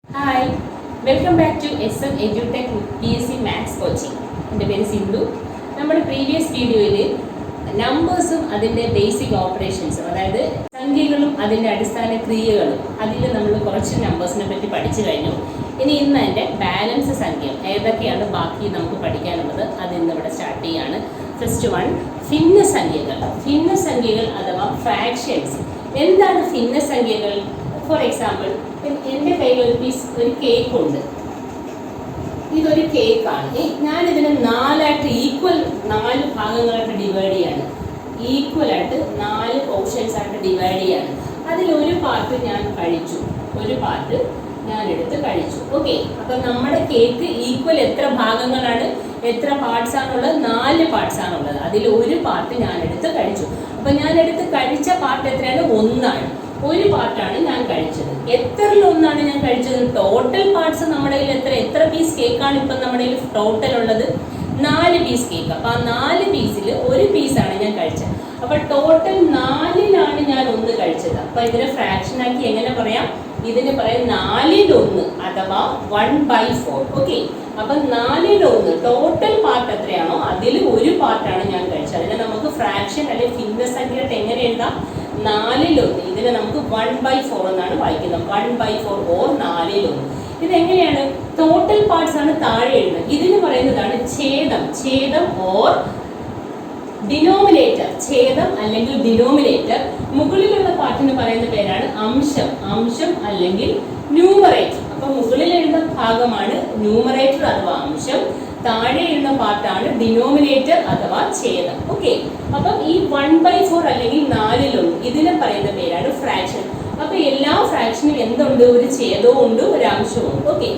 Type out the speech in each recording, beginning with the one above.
Hi, welcome back to SM EduTech PSC Maths Coaching. എൻ്റെ പേര് സിന്ധു. നമ്മുടെ പ്രീവിയസ് വീഡിയോയിൽ നമ്പേഴ്സും അതിൻ്റെ ബേസിക് ഓപ്പറേഷൻസും, അതായത് സംഖ്യകളും അതിൻ്റെ അടിസ്ഥാന ക്രിയകളും, അതിൽ നമ്മൾ കുറച്ച് നമ്പേഴ്സിനെ പറ്റി പഠിച്ചു കഴിഞ്ഞു. ഇന്ന് അതിൻ്റെ ബാലൻസ് സംഖ്യ ഏതൊക്കെയാണ് ബാക്കി നമുക്ക് പഠിക്കാനുള്ളത്, അത് ഇന്നിവിടെ സ്റ്റാർട്ട് ചെയ്യാണ്. First one, ഭിന്നസംഖ്യകൾ. ഭിന്നസംഖ്യകൾ അഥവാ ഫ്രാക്ഷൻസ്. എന്താണ് ഭിന്നസംഖ്യകൾ? ഫോർ എക്സാമ്പിൾ, എൻ്റെ കയ്യിൽ ഒരു കേക്ക് ഉണ്ട്. ഇതൊരു കേക്കാണ്. ഞാനിതിനെ നാല് ഭാഗങ്ങളായിട്ട് ഡിവൈഡ് ചെയ്യാണ്. ഈക്വലായിട്ട് 4 പോർഷൻസ് ആയിട്ട് ഡിവൈഡ് ചെയ്യാണ്. അതിലൊരു പാർട്ട് ഞാൻ കഴിച്ചു, ഒരു പാർട്ട് ഞാൻ എടുത്ത് കഴിച്ചു. ഓക്കെ, അപ്പം നമ്മുടെ കേക്ക് ഈക്വൽ എത്ര ഭാഗങ്ങളാണ്, എത്ര പാർട്സ് ആണുള്ളത്? 4 പാർട്സ് ആണുള്ളത്. അതിൽ ഒരു പാർട്ട് ഞാൻ എടുത്ത് കഴിച്ചു. അപ്പം ഞാൻ എടുത്ത് കഴിച്ച പാർട്ട് എത്രയാണ്? 1 ആണ്. ഒരു പാർട്ടാണ് ഞാൻ കഴിച്ചത്. എത്രയിൽ ഒന്നാണ് ഞാൻ കഴിച്ചത്? ടോട്ടൽ പാർട്സ് നമ്മുടെ കയ്യിൽ എത്ര പീസ് കേക്കാണ് ഇപ്പം നമ്മുടെ കയ്യിൽ ടോട്ടൽ ഉള്ളത്? 4 പീസ് കേക്ക്. അപ്പം ആ 4 പീസിൽ ഒരു പീസാണ് ഞാൻ കഴിച്ചത്. അപ്പം ടോട്ടൽ 4ലാണ് ഞാൻ 1 കഴിച്ചത്. അപ്പം ഇതിനെ ഫ്രാക്ഷനാക്കി എങ്ങനെ പറയാം? ഇതിന് പറയാം 4/1 അഥവാ 1/4. ഓക്കെ, അപ്പം 4/1 ടോട്ടൽ പാർട്ട് എത്രയാണോ അതിൽ ഒരു പാർട്ടാണ് ഞാൻ കഴിച്ചത്. അതിനെ നമുക്ക് ഫ്രാക്ഷൻ അല്ലെങ്കിൽ ഭിന്നസംഖ്യയായിട്ട് എങ്ങനെ എഴുതാം? 4/1. ഇതിനെ നമുക്ക് 1/4 എന്നാണ് വായിക്കുന്നത്. 1/4 ഓർ 4/1. ഇതെങ്ങനെയാണ്? ടോട്ടൽ പാർട്സ് ആണ് താഴെ എഴുതുന്നത്. ഇതിന് പറയുന്നതാണ് ഛേദം ഓർ ഡിനോമിനേറ്റർ. ഛേദം അല്ലെങ്കിൽ ഡിനോമിനേറ്റർ. മുകളിലുള്ള പാർട്ടിന് പറയുന്ന പേരാണ് അംശം അല്ലെങ്കിൽ ന്യൂമറേറ്റർ. അപ്പൊ മുകളിൽ എഴുതുന്ന ഭാഗമാണ് ന്യൂമറേറ്റർ അഥവാ അംശം, താഴെ എഴുതുന്ന പാർട്ടാണ് ഡിനോമിനേറ്റർ അഥവാ ഛേദം. ഓക്കെ, അപ്പം ഈ 1/4 അല്ലെങ്കിൽ 4/1 ഇതിനെ പറയുന്ന പേരാണ് ഫ്രാക്ഷൻ. അപ്പൊ എല്ലാ ഫ്രാക്ഷനും എന്തുണ്ട്? ഒരു ഛേദവും ഉണ്ട്, ഒരു അംശവും ഉണ്ട്. ഓക്കെ,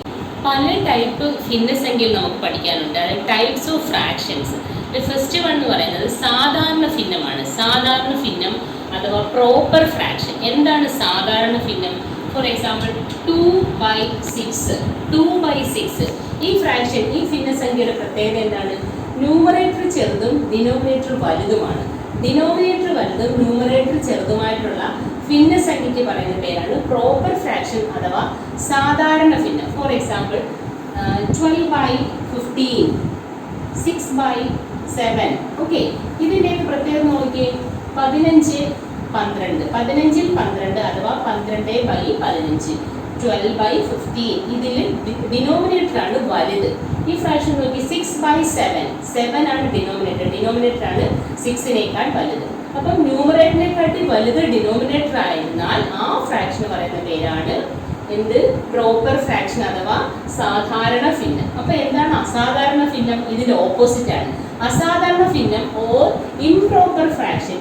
പല ടൈപ്പ് ഭിന്നസംഖ്യകൾ നമുക്ക് പഠിക്കാനുണ്ട്, അതായത് types of fractions. First one എന്ന് പറയുന്നത് സാധാരണ ഭിന്നമാണ്. സാധാരണ ഭിന്നം അഥവാ പ്രോപ്പർ ഫ്രാക്ഷൻ. എന്താണ് സാധാരണ ഭിന്നം? For example 2/6. ഈ ഫ്രാക്ഷൻ, ഈ ഭിന്നസംഖ്യയുടെ പ്രത്യേകത എന്താണ്? ന്യൂമറേറ്റർ ചെറുതും ഡിനോമിനേറ്റർ വലുതുമാണ്. ഡിനോമിനേറ്റർ വലുതും ന്യൂമറേറ്റർ ചെറുതുമായിട്ടുള്ള ഭിന്നസംഖ്യയ്ക്ക് പറയുന്ന പേരാണ് പ്രോപ്പർ ഫ്രാക്ഷൻ അഥവാ സാധാരണ ഭിന്നം. For example 12/15, 6/7. ഓക്കെ, ഇതിൻ്റെയൊക്കെ പ്രത്യേകത നോക്കിയേ. 15/12 അഥവാ 12/15, 12/15. ഇതിൽ ഡിനോമിനേറ്റർ ആണ് വലുത്. ഈ ഫ്രാക്ഷൻ നോക്കി 6/7 ആണ് ഡിനോമിനേറ്റർ ആണ് 6നേക്കാൾ വലുത്. അപ്പം ന്യൂമറേറ്ററിനെക്കാട്ടി വലുത് ഡിനോമിനേറ്റർ ആയിരുന്നാൽ ആ ഫ്രാക്ഷൻ പറയുന്ന പേരാണ് എന്ത്? പ്രോപ്പർ ഫ്രാക്ഷൻ അഥവാ സാധാരണ ഭിന്നം. അപ്പൊ എന്താണ് അസാധാരണ ഭിന്നം? ഇതിന്റെ ഓപ്പോസിറ്റ് ആണ് അസാധാരണ ഭിന്നം ഓർ ഇംപ്രോപ്പർ ഫ്രാക്ഷൻ.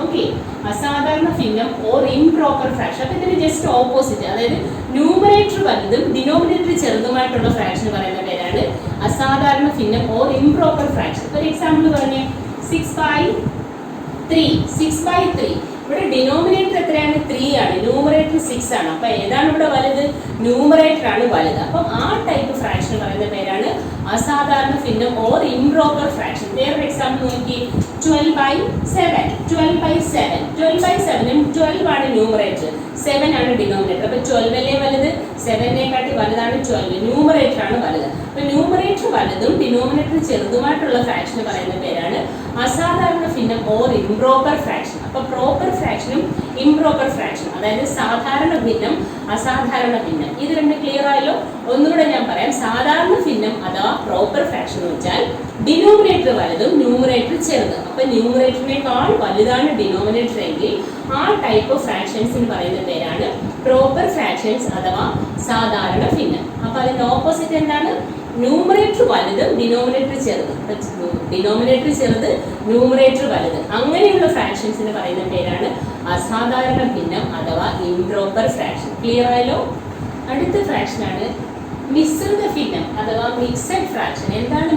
ഓക്കെ, അസാധാരണ ഭിന്നം ഓർ ഇംപ്രോപ്പർ ഫ്രാക്ഷൻ. അപ്പൊ ഇതിന് ജസ്റ്റ് ഓപ്പോസിറ്റ്, അതായത് ന്യൂമറേറ്റർ വലുതും ഡിനോമിനേറ്റർ ചെറുതുമായിട്ടുള്ള ഫ്രാക്ഷൻ പറയുന്ന പേരാണ് അസാധാരണ ഭിന്നം ഓർ ഇംപ്രോപ്പർ ഫ്രാക്ഷൻ. ഒരു എക്സാമ്പിൾ പറഞ്ഞേ. 6/3. ഇവിടെ ഡിനോമിനേറ്റർ എത്രയാണ്? 3 ആണ്. ന്യൂമറേറ്റർ 6 ആണ്. അപ്പൊ ഏതാണ് ഇവിടെ വലുത്? ന്യൂമറേറ്റർ ആണ് വലുത്. അപ്പം ആ ടൈപ്പ് ഫ്രാക്ഷൻ പറയുന്ന പേരാണ് അസാധാരണ ഭിന്നം ഓർ ഇംപ്രോപ്പർ ഫ്രാക്ഷൻ. വേറൊരു എക്സാമ്പിൾ നോക്കി. 12/7. 12 ആണ് ന്യൂമറേറ്റർ, 7 ആണ് ഡിനോമിനേറ്റർ. അപ്പൊ 12 അല്ലേ വലുത്? 7നേക്കാട്ടി വലുതാണ് 12. ന്യൂമറേറ്റർ ആണ് വലുത്. അപ്പൊ ന്യൂമറേറ്റർ വലുതും ഡിനോമിനേറ്റർ ചെറുതുമായിട്ടുള്ള ഫ്രാക്ഷൻ പറയുന്ന പേരാണ് അസാധാരണ ഭിന്നം ഓർ ഇംപ്രോപ്പർ ഫ്രാക്ഷൻ. അപ്പൊ പ്രോപ്പർ ഫ്രാക്ഷനും ഇംപ്രോപ്പർ ഫ്രാക്ഷൻ, അതായത് സാധാരണ ഭിന്നം, അസാധാരണ ഭിന്നം. ഇത് രണ്ട് ക്ലിയർ ആയല്ലോ? ഒന്നുകൂടെ ഞാൻ പറയാം. സാധാരണ ഭിന്നം അഥവാ പ്രോപ്പർ ഫ്രാക്ഷൻ എന്ന് വെച്ചാൽ ഡിനോമിനേറ്റർ വലുതും ന്യൂമറേറ്റർ ചെറുത്. അപ്പൊ ന്യൂമറേറ്ററിനേക്കാൾ വലുതാണ് ഡിനോമിനേറ്റർ എങ്കിൽ ആ ടൈപ്പ് ഓഫ് ഫ്രാക്ഷൻസിന് പറയുന്ന പേരാണ് പ്രോപ്പർ ഫ്രാക്ഷൻസ് അഥവാ സാധാരണ ഭിന്നം. അപ്പൊ അതിന്റെ ഓപ്പോസിറ്റ് എന്താണ്? ന്യൂമറേറ്റർ വലുതും ഡിനോമിനേറ്റർ ചെറുത്. ഡിനോമിനേറ്റർ ചെറുത്, ന്യൂമറേറ്റർ വലുത്. അങ്ങനെയുള്ള ഫ്രാക്ഷൻസിന് പറയുന്ന പേരാണ് അസാധാരണ ഭിന്നം അഥവാ ഇംപ്രോപ്പർ ഫ്രാക്ഷൻ. ക്ലിയർ ആയല്ലോ? അടുത്ത ഫ്രാക്ഷനാണ് മിശ്രിത ഭിന്നം അഥവാ മിക്സഡ് ഫ്രാക്ഷൻ. എന്താണ്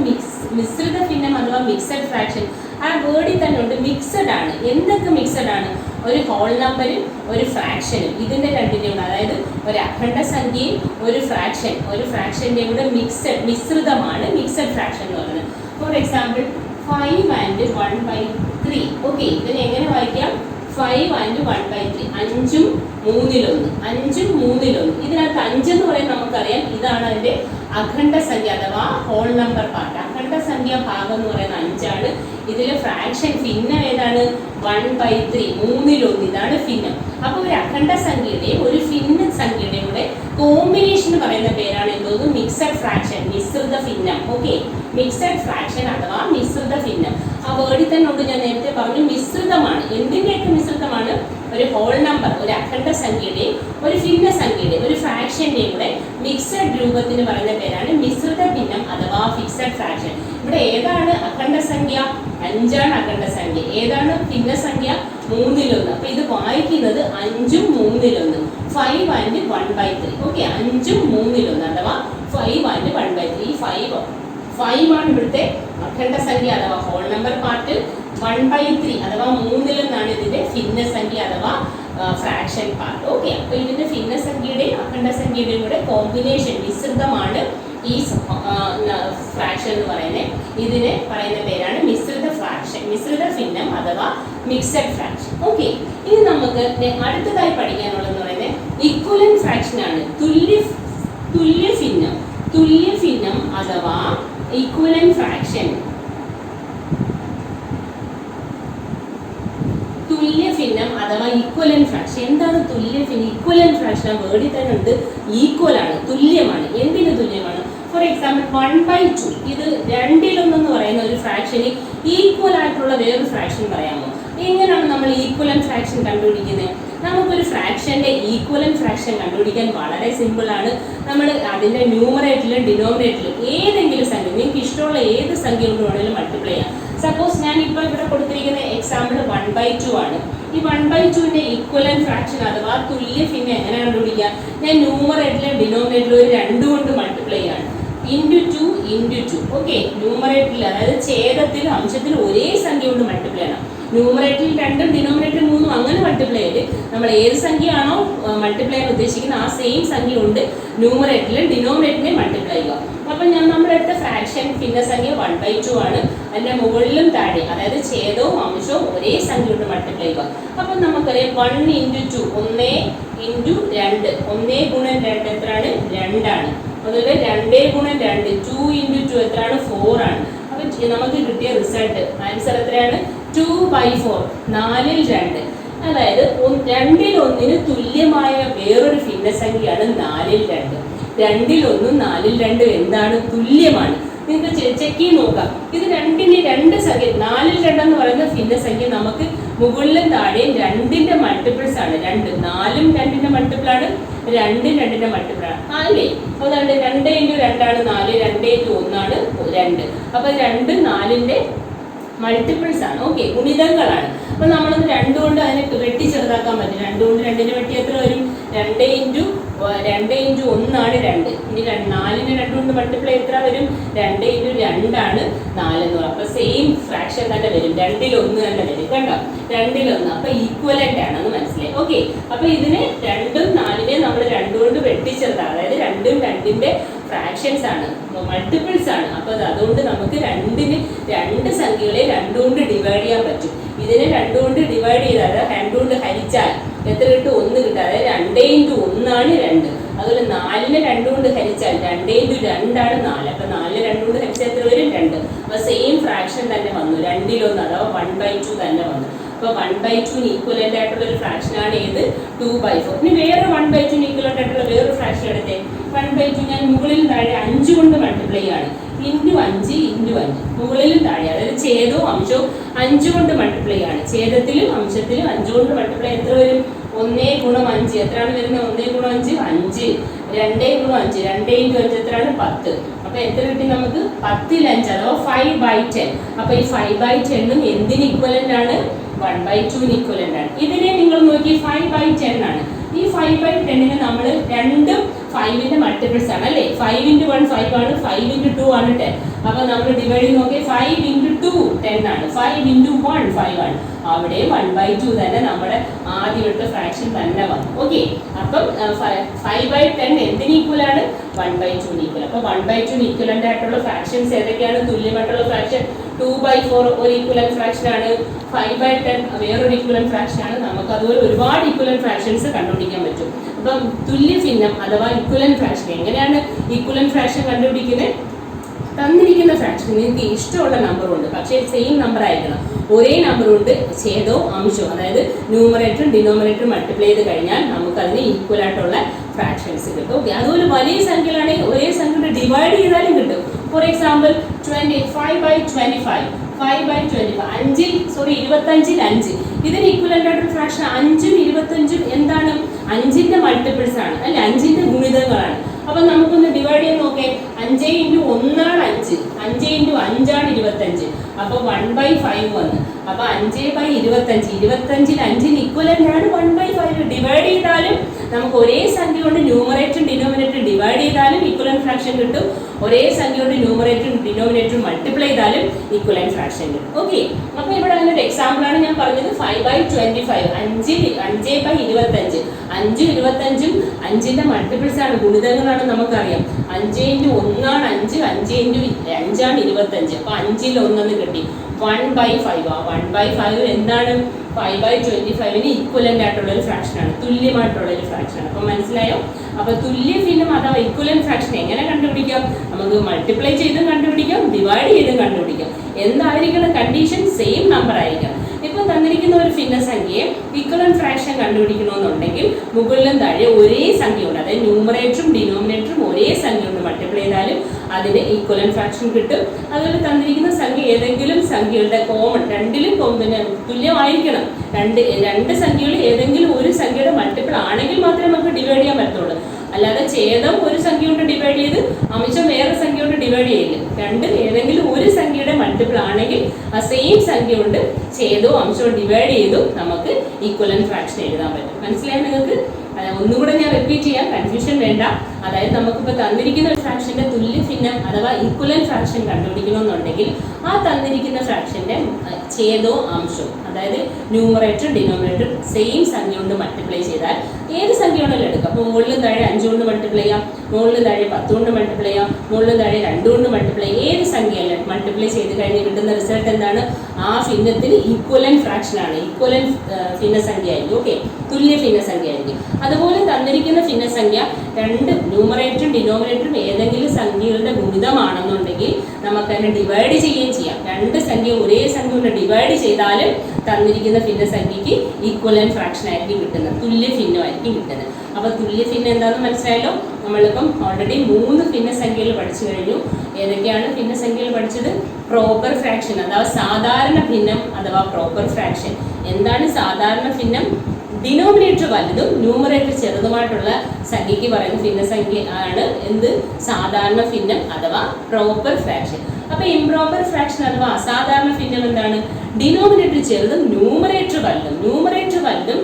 മിശ്രിത ഭിന്നം അഥവാ മിക്സഡ് ഫ്രാക്ഷൻ? ആ വേർഡിൽ തന്നെ ഉണ്ട് മിക്സഡ് ആണ്. എന്തൊക്കെ മിക്സഡ് ആണ്? ഒരു ഹോൾ നമ്പരും ഒരു ഫ്രാക്ഷനും. ഇതിന്റെ രണ്ടിന്റെയും കൂടെ, അതായത് ഒരു അഖണ്ഡ സംഖ്യയും ഒരു ഫ്രാക്ഷന്റെ കൂടെ മിശ്രിതമാണ് മിക്സഡ് ഫ്രാക്ഷൻ എന്ന് പറയുന്നത്. For example 5 and 1/3. ഓക്കെ, ഇതിനെ എങ്ങനെ വായിക്കാം? 5 ആൻഡ് 1/3. 5ഉം 3/1. 5ഉം 3/1. ഇതിനകത്ത് 5 എന്ന് പറയുന്നത് നമുക്കറിയാം ഇതാണ് അതിന്റെ അഖണ്ഡ സംഖ്യ അഥവാ ഹോൾ നമ്പർ പാർട്ട്. അഖണ്ഡ സംഖ്യ ഭാഗം എന്ന് പറയുന്നത് 5 ആണ്. ഇതിലെ ഫ്രാക്ഷൻ ഭിന്നം ഏതാണ്? 1/3. 3/1. ഇതാണ് ഭിന്നം. അപ്പൊ ഒരു അഖണ്ഡ സംഖ്യയുടെയും ഒരു ഭിന്ന സംഖ്യയുടെയും കൂടെ കോമ്പിനേഷൻ പറയുന്ന പേരാണ് എന്തോന്ന്? മിക്സഡ് ഫ്രാക്ഷൻ, മിശ്രിത ഭിന്നം. ഓക്കെ, മിക്സഡ് ഫ്രാക്ഷൻ അഥവാ മിശ്രിത ഭിന്നം. ആ വേർഡിൽ തന്നെ ഉണ്ട്, ഞാൻ നേരത്തെ പറഞ്ഞു മിശ്രിതമാണ്. എന്തിന്റെയൊക്കെ മിശ്രിതമാണ്? ഒരു ഹോൾ നമ്പർ, ഒരു അഖണ്ഡ സംഖ്യയുടെയും ഒരു ഭിന്ന സംഖ്യയുടെയും ഒരു ഫ്രാക്ഷന്റെയും കൂടെ മിക്സഡ് രൂപത്തിന് പറയുന്ന പേരാണ് മിശ്രിത ഭിന്നം അഥവാ ഫിക്സഡ് ഫ്രാക്ഷൻ. ഇവിടെ ഏതാണ് അഖണ്ഡ സംഖ്യ? 5 അഖണ്ഡ സംഖ്യ. ഏതാണ് ഭിന്ന സംഖ്യ? 3/1. അപ്പൊ ഇത് വായിക്കുന്നത് 5ഉം 3/1. 5 ആൻഡ് 1/3. ഓക്കെ, 5ഉം 3/1 അഥവാ 5 ആൻഡ് 1/3. ഈ 5 ആണ് ഇവിടുത്തെ അഖണ്ഡ സംഖ്യ അഥവാ ഹോൾ നമ്പർ പാർട്ട്. 1/3 അഥവാ 3/1 ഇതിന്റെ ഭിന്നസംഖ്യ അഥവാ ഫ്രാക്ഷൻ പാർട്ട്. ഓക്കെ, അപ്പൊ ഇതിന്റെ ഭിന്നസംഖ്യയുടെയും അഖണ്ഡ സംഖ്യയുടെയും കൂടെ കോമ്പിനേഷൻ മിശ്രിതമാണ് ഈ ഫ്രാക്ഷൻ എന്ന് പറയുന്നത്. ഇതിനെ പറയുന്ന പേരാണ് മിശ്രിത ഫ്രാക്ഷൻ, മിശ്രിത ഭിന്നം അഥവാ മിക്സഡ് ഫ്രാക്ഷൻ. ഓക്കെ, ഇനി നമുക്ക് അടുത്തതായി പഠിക്കാനുള്ളതെന്ന് പറയുന്നത് ഇക്വലന്റ് ഫ്രാക്ഷൻ ആണ്. തുല്യ ഭിന്നം അഥവാ ഇക്വലന്റ് ഫ്രാക്ഷൻ. തുല്യ ഭിന്നം അഥവാ ഈക്വലന്റ് ഫ്രാക്ഷൻ. എന്താണ് തുല്യ ഭിന്നം? ഈക്വലന്റ് ഫ്രാക്ഷൻ ആ വേർഡിൽ തന്നെ ഉണ്ട്. ഈക്വൽ ആണ്, തുല്യമാണ്. എന്തിന് തുല്യമാണ്? For example 1/2. ഇത് 2/1 എന്ന് പറയുന്ന ഒരു ഫ്രാക്ഷന് ഈക്വൽ ആയിട്ടുള്ള വേറൊരു ഫ്രാക്ഷൻ പറയാമോ? എങ്ങനെയാണ് നമ്മൾ ഈക്വലന്റ് ഫ്രാക്ഷൻ കണ്ടുപിടിക്കുന്നത്? നമുക്കൊരു ഫ്രാക്ഷന്റെ ഈക്വലന്റ് ഫ്രാക്ഷൻ കണ്ടുപിടിക്കാൻ വളരെ സിമ്പിൾ ആണ്. നമ്മൾ അതിന്റെ ന്യൂമറേറ്ററിലും ഡിനോമിനേറ്ററിലും ഏതെങ്കിലും സംഖ്യ, നിങ്ങൾക്ക് ഇഷ്ടമുള്ള ഏത് സംഖ്യ കൊണ്ട് വേണമെങ്കിലും മൾട്ടിപ്ലൈ ചെയ്യാം. സപ്പോസ് ഞാൻ ഇപ്പോൾ ഇവിടെ കൊടുത്തിരിക്കുന്ന എക്സാമ്പിൾ 1/2 ആണ്. ഈ 1/2ന്റെ ഈക്വലന്റ് ഫ്രാക്ഷൻ അഥവാ തുല്യ ഭിന്നം എങ്ങനെ കണ്ടുപിടിക്കുക? ഞാൻ ന്യൂമറേറ്ററിലും ഡിനോമിനേറ്ററിലും ഒരു 2 കൊണ്ട് മൾട്ടിപ്ലൈ ചെയ്യാണ്. × 2. ഓക്കെ, ന്യൂമറേറ്ററിൽ അതായത് ഛേദത്തിലും അംശത്തിലും ഒരേ സംഖ്യ കൊണ്ട് മൾട്ടിപ്ലൈ ചെയ്യണം. ന്യൂമറേറ്ററിൽ 2ഉം ഡിനോമിനേറ്ററിൽ 3ഉം അങ്ങനെ മൾട്ടിപ്ലൈ ചെയ്ത് നമ്മൾ ഏത് സംഖ്യയാണോ മൾട്ടിപ്ലൈ ചെയ്യാൻ ഉദ്ദേശിക്കുന്നത് ആ സെയിം സംഖ്യ കൊണ്ട് ന്യൂമറേറ്ററിലും ഡിനോമിനേറ്ററിനെ മൾട്ടിപ്ലൈ ചെയ്യുക. അപ്പം നമ്മുടെ അടുത്ത ഫ്രാക്ഷൻ ഭിന്നസംഖ്യ 1/2 ആണ്. അതിന്റെ മുകളിലും താഴെ അതായത് ഛേദവും അംശവും ഒരേ സംഖ്യ കൊണ്ട് മൾട്ടിപ്ലൈ ചെയ്യുക. അപ്പം നമുക്കറിയാം 1 × 2 1 × 2 1 × 2 എത്രയാണ്? 2 ആണ്. അതുപോലെ 2 × 2 2 × 2 എത്രയാണ്? 4 ആണ്. അപ്പൊ നമുക്ക് കിട്ടിയ റിസൾട്ട് ആൻസർ എത്രയാണ്? 2/4. 4/2. അതായത് 2/1 തുല്യമായ വേറൊരു ഭിന്നസംഖ്യയാണ് 4/2. 2/1 4/2 എന്താണ്? തുല്യമാണ്. നിങ്ങൾക്ക് ചെക്ക് ചെയ്ത് നോക്കാം. ഇത് 2 സംഖ്യ 4/2 എന്ന് പറയുന്ന ഭിന്നസംഖ്യ നമുക്ക് മുകളിലും താഴെയും 2ന്റെ മൾട്ടിപ്പിൾസ് ആണ്. 2 4ഉം 2ന്റെ മൾട്ടിപ്പിൾ ആണ്, 2ഉം 2ന്റെ മൾട്ടിപ്പിൾ ആണ് അല്ലേ? അതുകൊണ്ട് 2 × 2 ആണ് 4, 2 × 1 ആണ് 2. അപ്പൊ 2 4ന്റെ മൾട്ടിപ്പിൾസ് ആണ്. ഓക്കെ, ഗുണിതങ്ങളാണ്. അപ്പൊ നമ്മളത് 2 കൊണ്ട് അതിനെ വെട്ടി ചെറുതാക്കാൻ പറ്റും. 2 കൊണ്ട് 2നെ വെട്ടി എത്ര വരും? 2 × 1 ആണ് 2. ഇനി 4നെ 2 കൊണ്ട് മൾട്ടിപ്ലൈ എത്ര വരും? 2 × 2 ആണ് 4 എന്ന് പറയും. അപ്പൊ സെയിം ഫ്രാക്ഷൻ തന്നെ വരും, 2/1 തന്നെ വരും. കണ്ടോ? 2/1. അപ്പൊ ഈക്വലന്റ് ആണെന്ന് മനസ്സിലായി. ഓക്കെ, അപ്പൊ ഇതിന് 2ഉം 4നെ നമ്മൾ 2 കൊണ്ട് വെട്ടിച്ചെറുതാണ്. അതായത് 2ഉം 2ന്റെ ഫ്രാക്ഷൻസ് ആണ്, മൾട്ടിപ്പിൾസ് ആണ്. അപ്പൊ അതുകൊണ്ട് നമുക്ക് 2 സംഖ്യകളെ 2 കൊണ്ട് ഡിവൈഡ് ചെയ്യാൻ പറ്റും. ഇതിനെ 2 കൊണ്ട് ഡിവൈഡ് ചെയ്താൽ 2 കൊണ്ട് ഹരിച്ചാൽ എത്ര കിട്ടും? 1 കിട്ടും. അതായത് 2 × 1 ആണ് 2. അതുപോലെ 4നെ 2 കൊണ്ട് ഹരിച്ചാൽ 2 × 2 ആണ് 4. അപ്പൊ 4നെ 2 കൊണ്ട് ഹരിച്ചാൽ എത്ര വരും? 2. അപ്പൊ സെയിം ഫ്രാക്ഷൻ തന്നെ വന്നു, 2/1 അഥവാ 1/2 തന്നെ വന്നു. അപ്പൊ 1/2 ഈക്വലന്റ് ആയിട്ടുള്ള ഒരു ഫ്രാക്ഷൻ ആണ് ഏത്? 2/4. ഇനി വേറെ 1/2 ഈക്വലന്റ് ആയിട്ടുള്ള വേറൊരു ഫ്രാക്ഷൻ എടുത്തേ. 1/2 ഞാൻ മുകളിൽ താഴെ 5 കൊണ്ട് മൾട്ടിപ്ലൈ ചെയ്യാണ്. × 5 × 5 മുകളിലും താഴെ അതായത് ഛേദവും അംശവും 5 കൊണ്ട് മൾട്ടിപ്ലൈ ആണ്. ഛേദത്തിലും അംശത്തിലും 5 കൊണ്ട് മൾട്ടിപ്ലൈ എത്ര വരും? 1 × 5 എത്രയാണ് വരുന്നത്? 1 × 5 5. 2 × 5 2 × 5 എത്രയാണ്? 10. അപ്പൊ എത്ര കിട്ടി നമുക്ക്? 10/5 അഥവാ 5/10. അപ്പൊ ഈ 5/10 എന്തിന് ഇക്വലന്റ് ആണ്? 1/2 ഇക്വലന്റ് ആണ്. ഇതിനെ നിങ്ങൾ നോക്കി 5/10 ആണ്. ഈ 5/10നെ നമ്മൾ 2ഉം 5ന്റെ മൾട്ടിപ്പിൾസ് ആണ് അല്ലേ? 5 × 1 5 ആണ്, 5 × 2 ആണ് 10. അപ്പൊ നമ്മൾ ഡിവൈഡ് ചെയ്ത് നോക്കി 5 × 2 10 ആണ്, 5 × 1 5 ആണ്. അവിടെ 1/2 തന്നെ നമ്മുടെ ആദ്യത്തെ ഫ്രാക്ഷൻ തന്നെ വന്നു. ഓക്കെ, അപ്പൊ അപ്പം 5/10 എന്തിന് ഈക്വൽ ആണ്? 1/2 ഈക്വൽ. അപ്പോൾ 1/2 ഈക്വലന്റ് ആയിട്ടുള്ള ഫ്രാക്ഷൻസ് ഏതൊക്കെയാണ്? തുല്യമായിട്ടുള്ള ഫ്രാക്ഷൻ 2/4 ഒരു ഈക്വലന്റ് ഫ്രാക്ഷൻ ആണ്. 5/10 വേറൊരു ഈക്വലന്റ് ഫ്രാക്ഷൻ ആണ്. നമുക്ക് അതുപോലെ ഒരുപാട് ഈക്വലന്റ് ഫ്രാക്ഷൻസ് കണ്ടുപിടിക്കാൻ പറ്റും. അപ്പം തുല്യ ഭിന്നം അഥവാ ഈക്വലന്റ് ഫ്രാക്ഷൻ, എങ്ങനെയാണ് ഈക്വലന്റ് ഫ്രാക്ഷൻ കണ്ടുപിടിക്കുന്നത്? തന്നിരിക്കുന്ന ഫ്രാക്ഷൻ നിങ്ങൾക്ക് ഇഷ്ടമുള്ള നമ്പറുണ്ട്, പക്ഷേ സെയിം നമ്പർ ആയിരിക്കണം. ഒരേ നമ്പറുണ്ട് ഛേദവും അംശവും, അതായത് ന്യൂമറേറ്ററും ഡിനോമിനേറ്ററും മൾട്ടിപ്ലൈ ചെയ്ത് കഴിഞ്ഞാൽ നമുക്ക് അതിന് ഈക്വൽ ആയിട്ടുള്ള ഫ്രാക്ഷൻസ് കിട്ടും. ഓക്കെ, അതുപോലെ വലിയ സംഖ്യകളാണെങ്കിൽ ഒരേ സംഖ്യയുടെ ഡിവൈഡ് ചെയ്താലും കിട്ടും. ഫോർ എക്സാമ്പിൾ 5/25 25 ഇതിന് ഈക്വലന്റ് ആയിട്ടുള്ള ഫ്രാക്ഷൻ 5ഉം 25ഉം എന്താണ്? 5ന്റെ മൾട്ടിപ്പിൾസ് ആണ്, അല്ലെ? 5ന്റെ ഗുണിതങ്ങളാണ്. അപ്പൊ നമുക്കൊന്ന് ഡിവൈഡ് ചെയ്ത് നോക്കേ. 5 × 1 ആണ് 5, 5 × 5 ആണ് 25. അപ്പൊ 1/5 വന്ന്. അപ്പൊ 5/25, 25ൽ 5ന് ഈക്വലന്റ് ആണ് 1/5. ഡിവൈഡ് ചെയ്താലും നമുക്ക് ഒരേ സംഖ്യ കൊണ്ട് ന്യൂമറേറ്ററും ഡിനോമിനേറ്ററും ഡിവൈഡ് ചെയ്താലും ഈക്വലന്റ് ഫ്രാക്ഷൻ കിട്ടും. ഒരേ സംഖ്യ കൊണ്ട് ന്യൂമറേറ്ററും ഡിനോമിനേറ്ററും മൾട്ടിപ്ലൈ ചെയ്താലും ഈക്വലന്റ് ഫ്രാക്ഷൻ കിട്ടും. ഓക്കെ, അപ്പൊ ഇവിടെ അങ്ങനെ ഒരു എക്സാമ്പിൾ ആണ് ഞാൻ പറഞ്ഞത്. 5/25 5/25 5ഉം 25ഉം 5ന്റെ മൾട്ടിപ്പിൾസ് ആണ്, ഗുണിതങ്ങളാണ് നമുക്കറിയാം. 5 × 1 ആണ് 5, 5 × 5 ആണ് 25. അപ്പൊ 5ൽ 1 കിട്ടി. 1/5 1/5 എന്താണ്? 5/25ന് ഈക്വലന്റ് ആയിട്ടുള്ള ഒരു ഫ്രാക്ഷൻ ആണ്, തുല്യമായിട്ടുള്ള ഒരു ഫ്രാക്ഷൻ ആണ്. അപ്പൊ മനസ്സിലായോ? അപ്പൊ തുല്യ ഭിന്നം അഥവാ ഈക്വലന്റ് ഫ്രാക്ഷൻ എങ്ങനെ കണ്ടുപിടിക്കാം? നമുക്ക് മൾട്ടിപ്ലൈ ചെയ്തും കണ്ടുപിടിക്കാം, ഡിവൈഡ് ചെയ്തും കണ്ടുപിടിക്കാം. എന്തായിരിക്കണം കണ്ടീഷൻ? സെയിം നമ്പർ ആയിരിക്കണം. ഇപ്പൊ തന്നിരിക്കുന്ന ഒരു ഭിന്നസംഖ്യയെ ഈക്വലന്റ് ഫ്രാക്ഷൻ കണ്ടുപിടിക്കണമെന്നുണ്ടെങ്കിൽ മുകളിലും താഴെ ഒരേ സംഖ്യയുണ്ട്, അതായത് ന്യൂമറേറ്ററും ഡിനോമിനേറ്ററും ഒരേ സംഖ്യയുണ്ട് മൾട്ടിപ്ലൈ ചെയ്താലും അതിന് ഈക്വലന്റ് ഫ്രാക്ഷൻ കിട്ടും. അതുപോലെ തന്നിരിക്കുന്ന സംഖ്യ ഏതെങ്കിലും സംഖ്യകളുടെ കോമൺ, രണ്ടിലും തുല്യമായിരിക്കണം. രണ്ട് സംഖ്യകൾ ഏതെങ്കിലും ഒരു സംഖ്യയുടെ മൾട്ടിപ്പിൾ ആണെങ്കിൽ മാത്രമേ നമുക്ക് ഡിവൈഡ് ചെയ്യാൻ പറ്റുള്ളൂ. അല്ലാതെ ഛേദം ഒരു സംഖ്യ കൊണ്ട് ഡിവൈഡ് ചെയ്ത് അംശം വേറെ സംഖ്യ കൊണ്ട് ഡിവൈഡ് ചെയ്യില്ല. രണ്ടും ഏതെങ്കിലും ഒരു സംഖ്യയുടെ മൾട്ടിപ്പിൾ ആണെങ്കിൽ ആ സെയിം സംഖ്യ കൊണ്ട് ഛേദവും അംശവും ഡിവൈഡ് ചെയ്തും നമുക്ക് ഈക്വലന്റ് ഫ്രാക്ഷൻ എഴുതാൻ പറ്റും. മനസ്സിലായോ നിങ്ങൾക്ക്? ഒന്നുകൂടെ ഞാൻ റിപ്പീറ്റ് ചെയ്യാം, കൺഫ്യൂഷൻ വേണ്ട. അതായത് നമുക്കിപ്പോൾ തന്നിരിക്കുന്ന ഒരു ഫ്രാക്ഷന്റെ തുല്യ ഭിന്നം അഥവാ ഈക്വലന്റ് ഫ്രാക്ഷൻ കണ്ടുപിടിക്കണമെന്നുണ്ടെങ്കിൽ ആ തന്നിരിക്കുന്ന ഫ്രാക്ഷന്റെ ഛേദവും അംശവും, അതായത് ന്യൂമറേറ്റർ ഡിനോമിനേറ്റർ സെയിം സംഖ്യ കൊണ്ട് മൾട്ടിപ്ലൈ ചെയ്താൽ ഏത് സംഖ്യ കൊണ്ടല്ലോ എടുക്കാം. അപ്പോൾ മുകളിലും താഴെ 5 കൊണ്ട് മൾട്ടിപ്ലൈ ചെയ്യാം, മുകളിലും താഴെ 10 കൊണ്ട് മൾട്ടിപ്ലൈ ചെയ്യാം, മുകളിലും താഴെ 2 കൊണ്ട് മൾട്ടിപ്ലൈ, ഏത് സംഖ്യയല്ല മൾട്ടിപ്ലൈ ചെയ്ത് കഴിഞ്ഞ് കിട്ടുന്ന റിസൾട്ട് എന്താണ്? ആ ഭിന്നത്തിന് ഈക്വലന്റ് ഫ്രാക്ഷൻ ആണ്, ഈക്വലന്റ് ഭിന്നസംഖ്യ ആയിരിക്കും. ഓക്കെ, തുല്യ ഭിന്നസംഖ്യ ആയിരിക്കും. അതുപോലെ തന്നിരിക്കുന്ന ഭിന്നസംഖ്യ രണ്ട് ന്യൂമറേറ്ററും ഡിനോമിനേറ്ററും ഏതെങ്കിലും സംഖ്യകളുടെ ഗുണിതമാണെന്നുണ്ടെങ്കിൽ നമുക്ക് അതിനെ ഡിവൈഡ് ചെയ്യുകയും ചെയ്യാം. രണ്ട് സംഖ്യ ഒരേ സംഖ്യ കൊണ്ട് ഡിവൈഡ് ചെയ്താലും തന്നിരിക്കുന്ന ഭിന്നസംഖ്യക്ക് ഈക്വലന്റ് ഫ്രാക്ഷൻ ആയിരിക്കും കിട്ടുന്നത്, തുല്യ ഭിന്നമായിരിക്കും കിട്ടുന്നത്. അപ്പൊ തുല്യ ഭിന്നം എന്താണെന്ന് മനസ്സിലായല്ലോ. നമ്മളിപ്പം ഓൾറെഡി 3 ഭിന്നസംഖ്യകൾ പഠിച്ചു കഴിഞ്ഞു. ഏതൊക്കെയാണ് ഭിന്നസംഖ്യകൾ പഠിച്ചത്? പ്രോപ്പർ ഫ്രാക്ഷൻ അഥവാ സാധാരണ ഭിന്നം അഥവാ പ്രോപ്പർ ഫ്രാക്ഷൻ. എന്താണ് സാധാരണ ഭിന്നം? ഡിനോമിനേറ്റർ വലുതും ന്യൂമറേറ്റർ ചെറുതുമായിട്ടുള്ള സംഖ്യയ്ക്ക് പറയുന്ന ഭിന്നസംഖ്യ ആണ് എന്ത്? സാധാരണ ഭിന്നം അഥവാ പ്രോപ്പർ ഫ്രാക്ഷൻ. അപ്പൊ ഇംപ്രോപ്പർ ഫ്രാക്ഷൻ അഥവാ അസാധാരണ ഭിന്നം എന്താണ്? ഡിനോമിനേറ്റർ ചെറുതും ന്യൂമറേറ്റർ വലുതും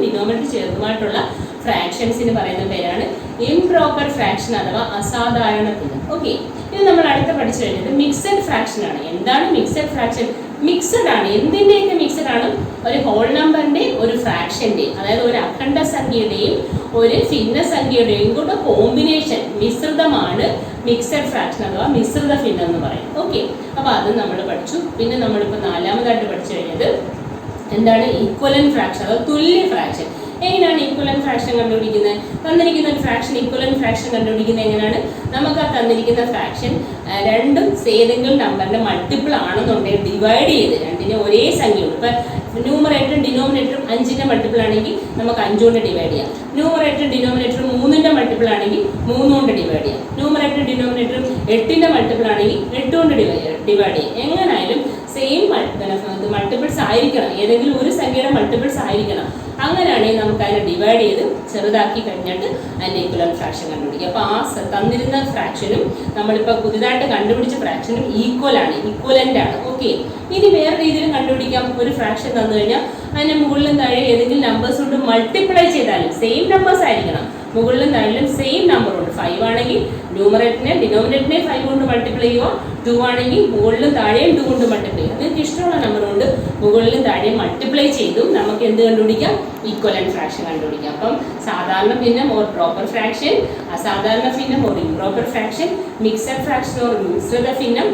ഡിനോമിനേറ്റർ ചെറുതുമായിട്ടുള്ള ഫ്രാക്ഷൻസിന് പറയുന്ന പേരാണ് ഇംപ്രോപ്പർ ഫ്രാക്ഷൻ അഥവാ അസാധാരണ ഭിന്നം. ഓക്കെ, ഇത് നമ്മൾ അടുത്ത പഠിച്ചു കഴിഞ്ഞത് മിക്സഡ് ഫ്രാക്ഷൻ ആണ്. എന്താണ് മിക്സഡ് ഫ്രാക്ഷൻ? മിക്സഡ് ആണ്. എന്തിൻ്റെയൊക്കെ മിക്സഡ് ആണ്? ഒരു ഹോൾ നമ്പറിന്റെ ഒരു ഫ്രാക്ഷന്റെ, അതായത് ഒരു അഖണ്ഡ സംഖ്യയുടെയും ഒരു ഭിന്നസംഖ്യയുടെയും കൂടെ കോമ്പിനേഷൻ മിശ്രിതമാണ് മിക്സഡ് ഫ്രാക്ഷൻ അഥവാ മിശ്രിത ഭിന്നം എന്ന് പറയും. ഓക്കെ, അപ്പൊ അത് നമ്മൾ പഠിച്ചു. പിന്നെ നമ്മളിപ്പോൾ 4ാമതായിട്ട് പഠിച്ചു കഴിഞ്ഞത് എന്താണ്? ഈക്വലന്റ് ഫ്രാക്ഷൻ അഥവാ തുല്യ ഫ്രാക്ഷൻ. എങ്ങനെയാണ് ഈക്വലന്റ് ഫ്രാക്ഷൻ കണ്ടുപിടിക്കുന്നത്? തന്നിരിക്കുന്ന ഒരു ഫ്രാക്ഷൻ ഈക്വലന്റ് ഫ്രാക്ഷൻ കണ്ടുപിടിക്കുന്നത് എങ്ങനെയാണ്? നമുക്ക് ആ തന്നിരിക്കുന്ന ഫ്രാക്ഷൻ രണ്ടും ഏതെങ്കിലും നമ്പറിന്റെ മൾട്ടിപ്പിൾ ആണെന്നുണ്ടെങ്കിൽ ഡിവൈഡ് ചെയ്ത് രണ്ടിനെ ഒരേ സംഖ്യയുണ്ട്. ഇപ്പൊ ന്യൂമറേറ്ററും ഡിനോമിനേറ്ററും 5ന്റെ മൾട്ടിപ്പിൾ ആണെങ്കിൽ നമുക്ക് 5 കൊണ്ട് ഡിവൈഡ് ചെയ്യാം. ന്യൂമറേറ്ററും ഡിനോമിനേറ്ററും 3ന്റെ മൾട്ടിപ്പിൾ ആണെങ്കിൽ 3 കൊണ്ട് ഡിവൈഡ് ചെയ്യാം. ന്യൂമറേറ്ററും ഡിനോമിനേറ്ററും 8ന്റെ മൾട്ടിപ്പിൾ ആണെങ്കിൽ 8 കൊണ്ട് ഡിവൈഡ് ചെയ്യാം. എങ്ങനായാലും സെയിം മൾട്ടിപ്പിൾസ് ആയിരിക്കണം, ഏതെങ്കിലും ഒരു സംഖ്യയുടെ മൾട്ടിപ്പിൾസ് ആയിരിക്കണം. അങ്ങനെയാണെങ്കിൽ നമുക്ക് അതിനെ ഡിവൈഡ് ചെയ്ത് ചെറുതാക്കി കഴിഞ്ഞിട്ട് അതിൻ്റെ ഈക്വലന്റ് ഫ്രാക്ഷൻ കണ്ടുപിടിക്കുക. അപ്പോൾ ആ തന്നിരുന്ന ഫ്രാക്ഷനും നമ്മളിപ്പോൾ പുതിയതായിട്ട് കണ്ടുപിടിച്ച ഫ്രാക്ഷനും ഈക്വലന്റ് ആണ്. ഓക്കെ, ഇനി വേറെ രീതിയിലും കണ്ടുപിടിക്കാം. ഒരു ഫ്രാക്ഷൻ തന്നു കഴിഞ്ഞാൽ അതിൻ്റെ മുകളിലും താഴെ ഏതെങ്കിലും നമ്പേഴ്സ് കൊണ്ട് മൾട്ടിപ്ലൈ ചെയ്താലും സെയിം നമ്പേഴ്സ് ആയിരിക്കണം. മുകളിലും താഴെയും സെയിം നമ്പർ ഉണ്ട്. 5 ആണെങ്കിൽ ന്യൂമറേറ്ററിനെ ഡിനോമിനേറ്ററിനെ 5 കൊണ്ട് മൾട്ടിപ്ലൈ ചെയ്യുക. 2 ആണെങ്കിൽ മുകളിലും താഴെയും 2 കൊണ്ട് മൾട്ടിപ്ലൈ ചെയ്യുക. നിങ്ങൾക്ക് ഇഷ്ടമുള്ള നമ്പർ കൊണ്ട് മുകളിലും താഴെയും മൾട്ടിപ്ലൈ ചെയ്തും നമുക്ക് എന്ത് കണ്ടുപിടിക്കാം? ഈക്വലന്റ് ഫ്രാക്ഷൻ കണ്ടുപിടിക്കാം. അപ്പം സാധാരണ ഭിന്നം ഓർ പ്രോപ്പർ ഫ്രാക്ഷൻ, അസാധാരണ ഭിന്നം or improper fraction, mixed fraction or മിശ്രിത ഭിന്നം,